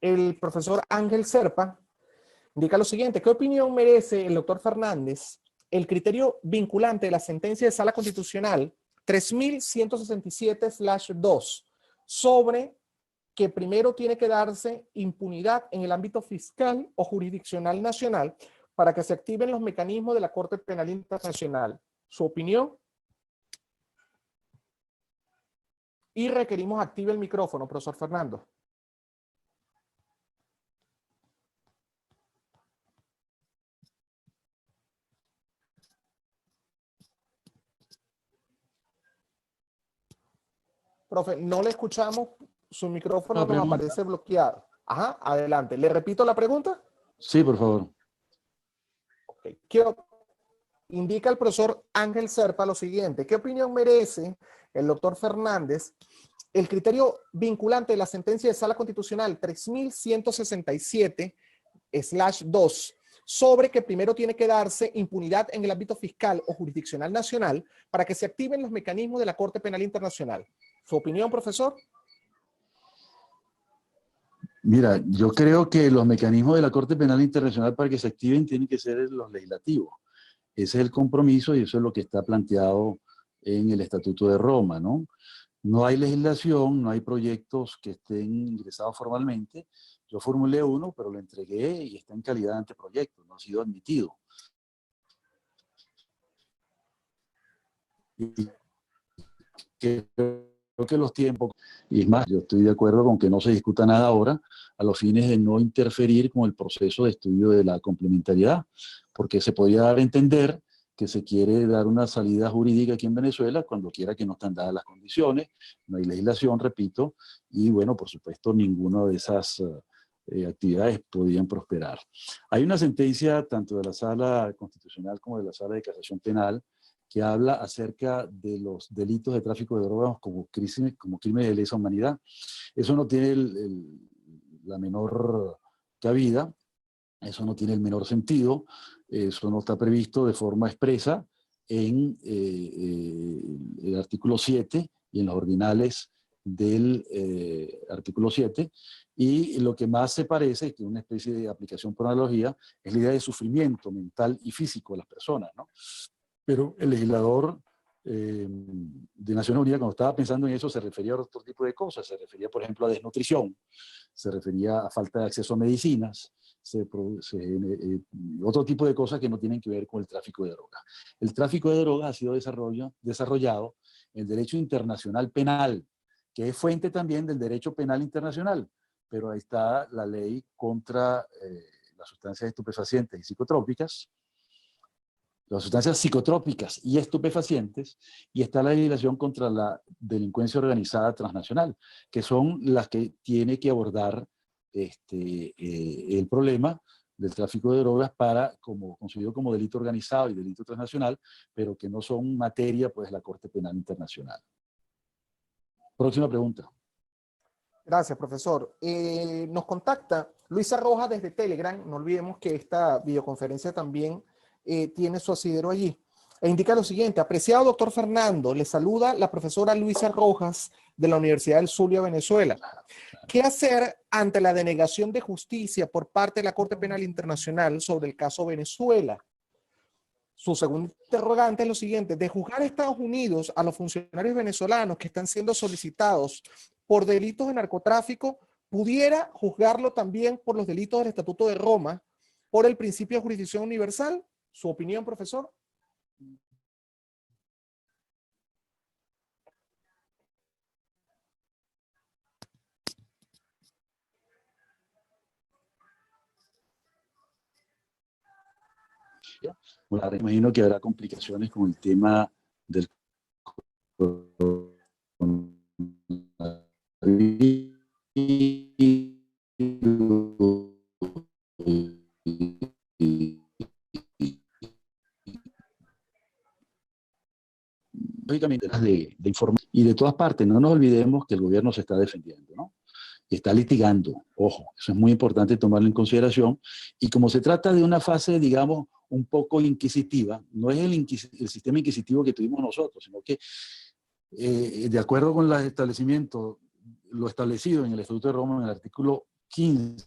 el profesor Ángel Serpa, indica lo siguiente: ¿qué opinión merece el doctor Fernández el criterio vinculante de la sentencia de Sala Constitucional 3167/2 sobre que primero tiene que darse impunidad en el ámbito fiscal o jurisdiccional nacional para que se activen los mecanismos de la Corte Penal Internacional? ¿Su opinión? Y requerimos active el micrófono, profesor Fernando. Profe, no le escuchamos, su micrófono nos aparece bloqueado. Ajá, adelante. ¿Le repito la pregunta? Sí, por favor. Okay. Indica el profesor Ángel Serpa lo siguiente: ¿qué opinión merece el doctor Fernández el criterio vinculante de la sentencia de Sala Constitucional 3167/2 sobre que primero tiene que darse impunidad en el ámbito fiscal o jurisdiccional nacional para que se activen los mecanismos de la Corte Penal Internacional? ¿Su opinión, profesor? Mira, yo creo que los mecanismos de la Corte Penal Internacional para que se activen tienen que ser los legislativos. Ese es el compromiso y eso es lo que está planteado en el Estatuto de Roma, ¿no? No hay legislación, no hay proyectos que estén ingresados formalmente. Yo formulé uno, pero lo entregué y está en calidad de anteproyecto, no ha sido admitido. Y creo que los tiempos, y es más, yo estoy de acuerdo con que no se discuta nada ahora, a los fines de no interferir con el proceso de estudio de la complementariedad, porque se podría dar a entender que se quiere dar una salida jurídica aquí en Venezuela, cuando quiera que no están dadas las condiciones, no hay legislación, repito, y bueno, por supuesto, ninguna de esas actividades podían prosperar. Hay una sentencia tanto de la Sala Constitucional como de la Sala de Casación Penal que habla acerca de los delitos de tráfico de drogas como crímenes de lesa humanidad. Eso no tiene la menor cabida, eso no tiene el menor sentido, eso no está previsto de forma expresa en el artículo 7 y en los ordinales del artículo 7, y lo que más se parece, que es una especie de aplicación por analogía, es la idea de sufrimiento mental y físico de las personas, ¿no? Pero el legislador de Naciones Unidas, cuando estaba pensando en eso, se refería a otro tipo de cosas. Se refería, por ejemplo, a desnutrición, se refería a falta de acceso a medicinas, otro tipo de cosas que no tienen que ver con el tráfico de drogas. El tráfico de drogas ha sido desarrollado en el derecho internacional penal, que es fuente también del derecho penal internacional, pero ahí está la ley contra las sustancias estupefacientes y psicotrópicas, las sustancias psicotrópicas y estupefacientes, y está la legislación contra la delincuencia organizada transnacional, que son las que tiene que abordar el problema del tráfico de drogas concebido como delito organizado y delito transnacional, pero que no son materia pues, de la Corte Penal Internacional. Próxima pregunta. Gracias, profesor. Nos contacta Luisa Rojas desde Telegram. No olvidemos que esta videoconferencia también tiene su asidero allí. E indica lo siguiente: apreciado doctor Fernando, le saluda la profesora Luisa Rojas de la Universidad del Zulia, Venezuela. ¿Qué hacer ante la denegación de justicia por parte de la Corte Penal Internacional sobre el caso Venezuela? Su segundo interrogante es lo siguiente: de juzgar a Estados Unidos a los funcionarios venezolanos que están siendo solicitados por delitos de narcotráfico, ¿pudiera juzgarlo también por los delitos del Estatuto de Roma, por el principio de jurisdicción universal? ¿Su opinión, profesor? Bueno, ahora imagino que habrá complicaciones con el tema del lógicamente de información y de todas partes. No nos olvidemos que el gobierno se está defendiendo, ¿no? Y está litigando, ojo, eso es muy importante tomarlo en consideración, y como se trata de una fase, digamos, un poco inquisitiva, no es el sistema inquisitivo que tuvimos nosotros, sino que de acuerdo con los establecimientos, lo establecido en el Estatuto de Roma, en el artículo 15,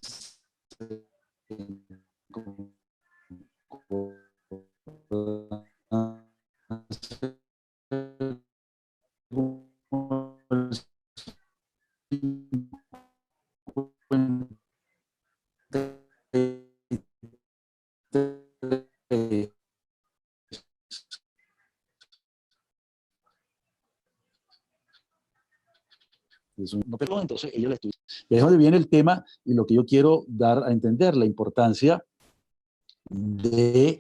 entonces ellos le estudian. Y es donde viene el tema y lo que yo quiero dar a entender, la importancia de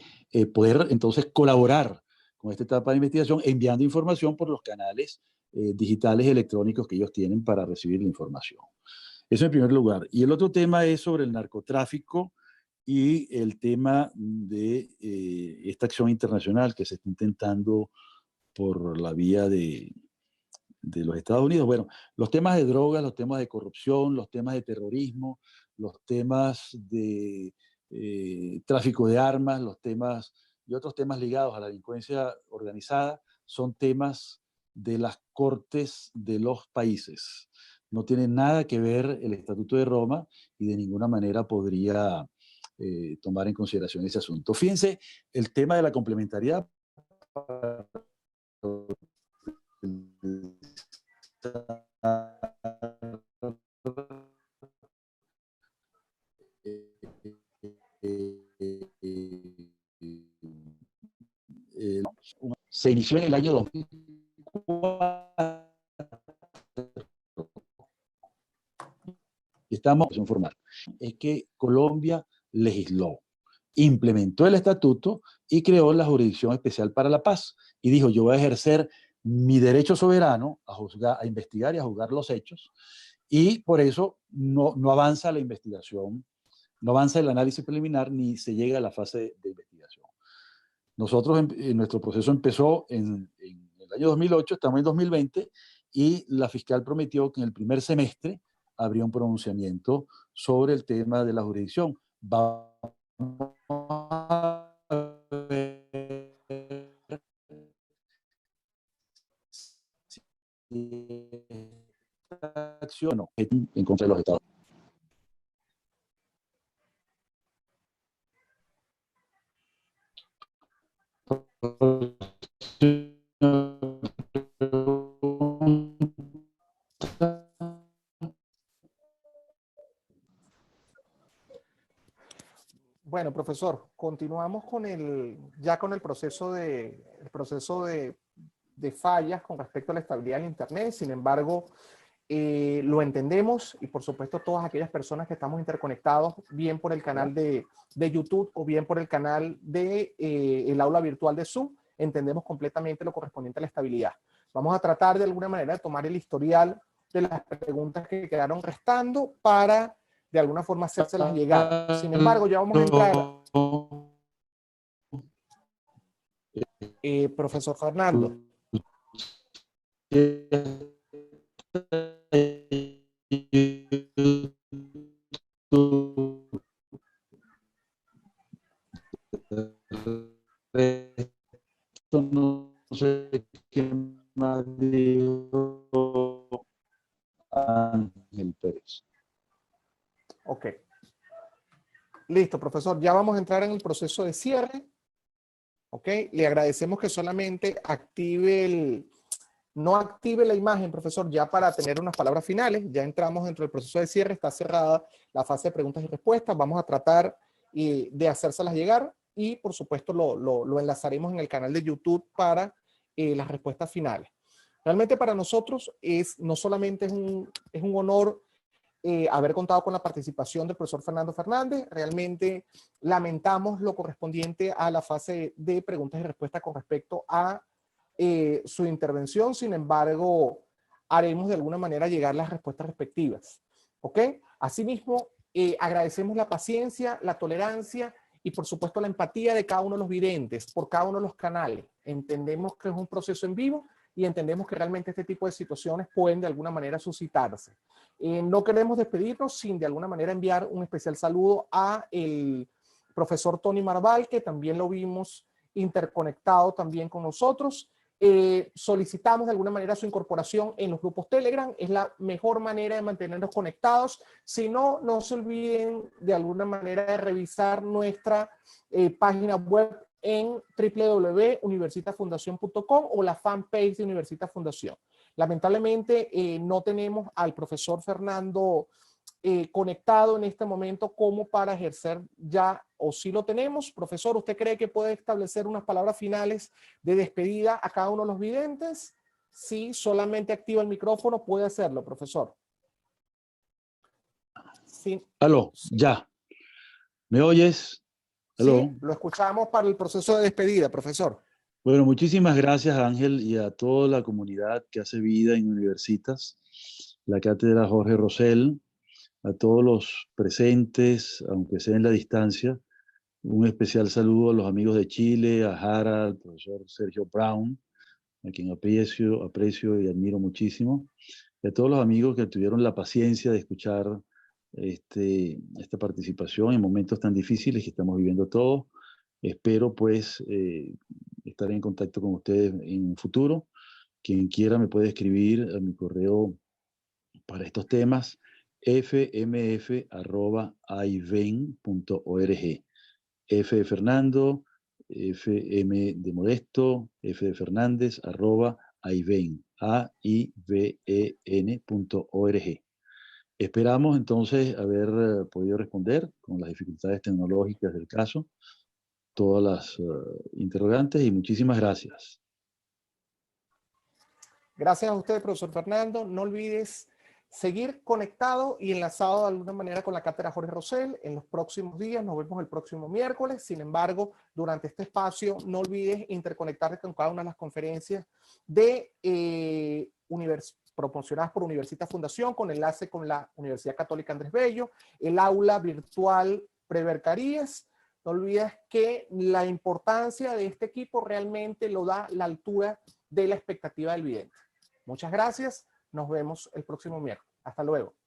poder entonces colaborar con esta etapa de investigación enviando información por los canales digitales y electrónicos que ellos tienen para recibir la información. Eso en primer lugar. Y el otro tema es sobre el narcotráfico y el tema de esta acción internacional que se está intentando por la vía de los Estados Unidos. Bueno, los temas de drogas, los temas de corrupción, los temas de terrorismo, los temas de tráfico de armas, los temas y otros temas ligados a la delincuencia organizada son temas de las cortes de los países. No tiene nada que ver el Estatuto de Roma y de ninguna manera podría tomar en consideración ese asunto. Fíjense, el tema de la complementariedad se inició en el año 2004. Estamos en formal. Es que Colombia legisló. implementó el estatuto y creó la Jurisdicción Especial para la Paz. Y dijo, yo voy a ejercer mi derecho soberano a juzgar, a investigar y a juzgar los hechos, y por eso no avanza la investigación, no avanza el análisis preliminar ni se llega a la fase de investigación. Nosotros, nuestro proceso empezó en el año 2008, estamos en 2020, y la fiscal prometió que en el primer semestre habría un pronunciamiento sobre el tema de la jurisdicción. Vamos a ver si esta acción en contra de los Estados Bueno, profesor, continuamos con ya con el proceso de fallas con respecto a la estabilidad del Internet. Sin embargo, lo entendemos, y por supuesto todas aquellas personas que estamos interconectados, bien por el canal de YouTube o bien por el canal de el aula virtual de Zoom, entendemos completamente lo correspondiente a la estabilidad. Vamos a tratar de alguna manera de tomar el historial de las preguntas que quedaron restando para de alguna forma hacérselas llegar. Sin embargo, ya vamos a entrar. Profesor Fernando. No sé qué más dijo Ángel Pérez. Ok. Listo, profesor. Ya vamos a entrar en el proceso de cierre. Ok. Le agradecemos que solamente no active la imagen, profesor, ya para tener unas palabras finales. Ya entramos dentro del proceso de cierre. Está cerrada la fase de preguntas y respuestas. Vamos a tratar de hacérselas llegar y, por supuesto, lo enlazaremos en el canal de YouTube para las respuestas finales. Realmente para nosotros no solamente es un honor haber contado con la participación del profesor Fernando Fernández. Realmente lamentamos lo correspondiente a la fase de preguntas y respuestas con respecto a su intervención. Sin embargo, haremos de alguna manera llegar las respuestas respectivas. ¿Ok? Asimismo, agradecemos la paciencia, la tolerancia y por supuesto la empatía de cada uno de los videntes por cada uno de los canales. Entendemos que es un proceso en vivo y entendemos que realmente este tipo de situaciones pueden de alguna manera suscitarse. No queremos despedirnos sin de alguna manera enviar un especial saludo a el profesor Tony Marval, que también lo vimos interconectado también con nosotros. Solicitamos de alguna manera su incorporación en los grupos Telegram. Es la mejor manera de mantenernos conectados. Si no, no se olviden de alguna manera de revisar nuestra página web en www.universitafundación.com o la fanpage de Universita Fundación. Lamentablemente no tenemos al profesor Fernando conectado en este momento como para ejercer ya, o si lo tenemos. Profesor, ¿usted cree que puede establecer unas palabras finales de despedida a cada uno de los videntes? Si solamente activa el micrófono, puede hacerlo, profesor. Sí. Aló, ya. ¿Me oyes? Aló. Sí, lo escuchamos para el proceso de despedida, profesor. Bueno, muchísimas gracias, Ángel, y a toda la comunidad que hace vida en Universitas, la cátedra Jorge Rosell, a todos los presentes, aunque sea en la distancia. Un especial saludo a los amigos de Chile, a Jara, al profesor Sergio Brown, a quien aprecio y admiro muchísimo, y a todos los amigos que tuvieron la paciencia de escuchar esta participación en momentos tan difíciles que estamos viviendo todos. Espero pues estar en contacto con ustedes en un futuro. Quien quiera me puede escribir a mi correo para estos temas, fmf@aiven.org. F de Fernando, FM de Modesto, F de Fernández, @aiven, AIVEN.org. Esperamos entonces haber podido responder con las dificultades tecnológicas del caso todas las interrogantes, y muchísimas gracias. Gracias a usted, profesor Fernando. No olvides seguir conectado y enlazado de alguna manera con la cátedra Jorge Rosell en los próximos días. Nos vemos el próximo miércoles. Sin embargo, durante este espacio, no olvides interconectarte con cada una de las conferencias de proporcionadas por Universitas Fundación, con enlace con la Universidad Católica Andrés Bello, el aula virtual Prebercarías. No olvides que la importancia de este equipo realmente lo da la altura de la expectativa del vidente. Muchas gracias. Nos vemos el próximo miércoles. Hasta luego.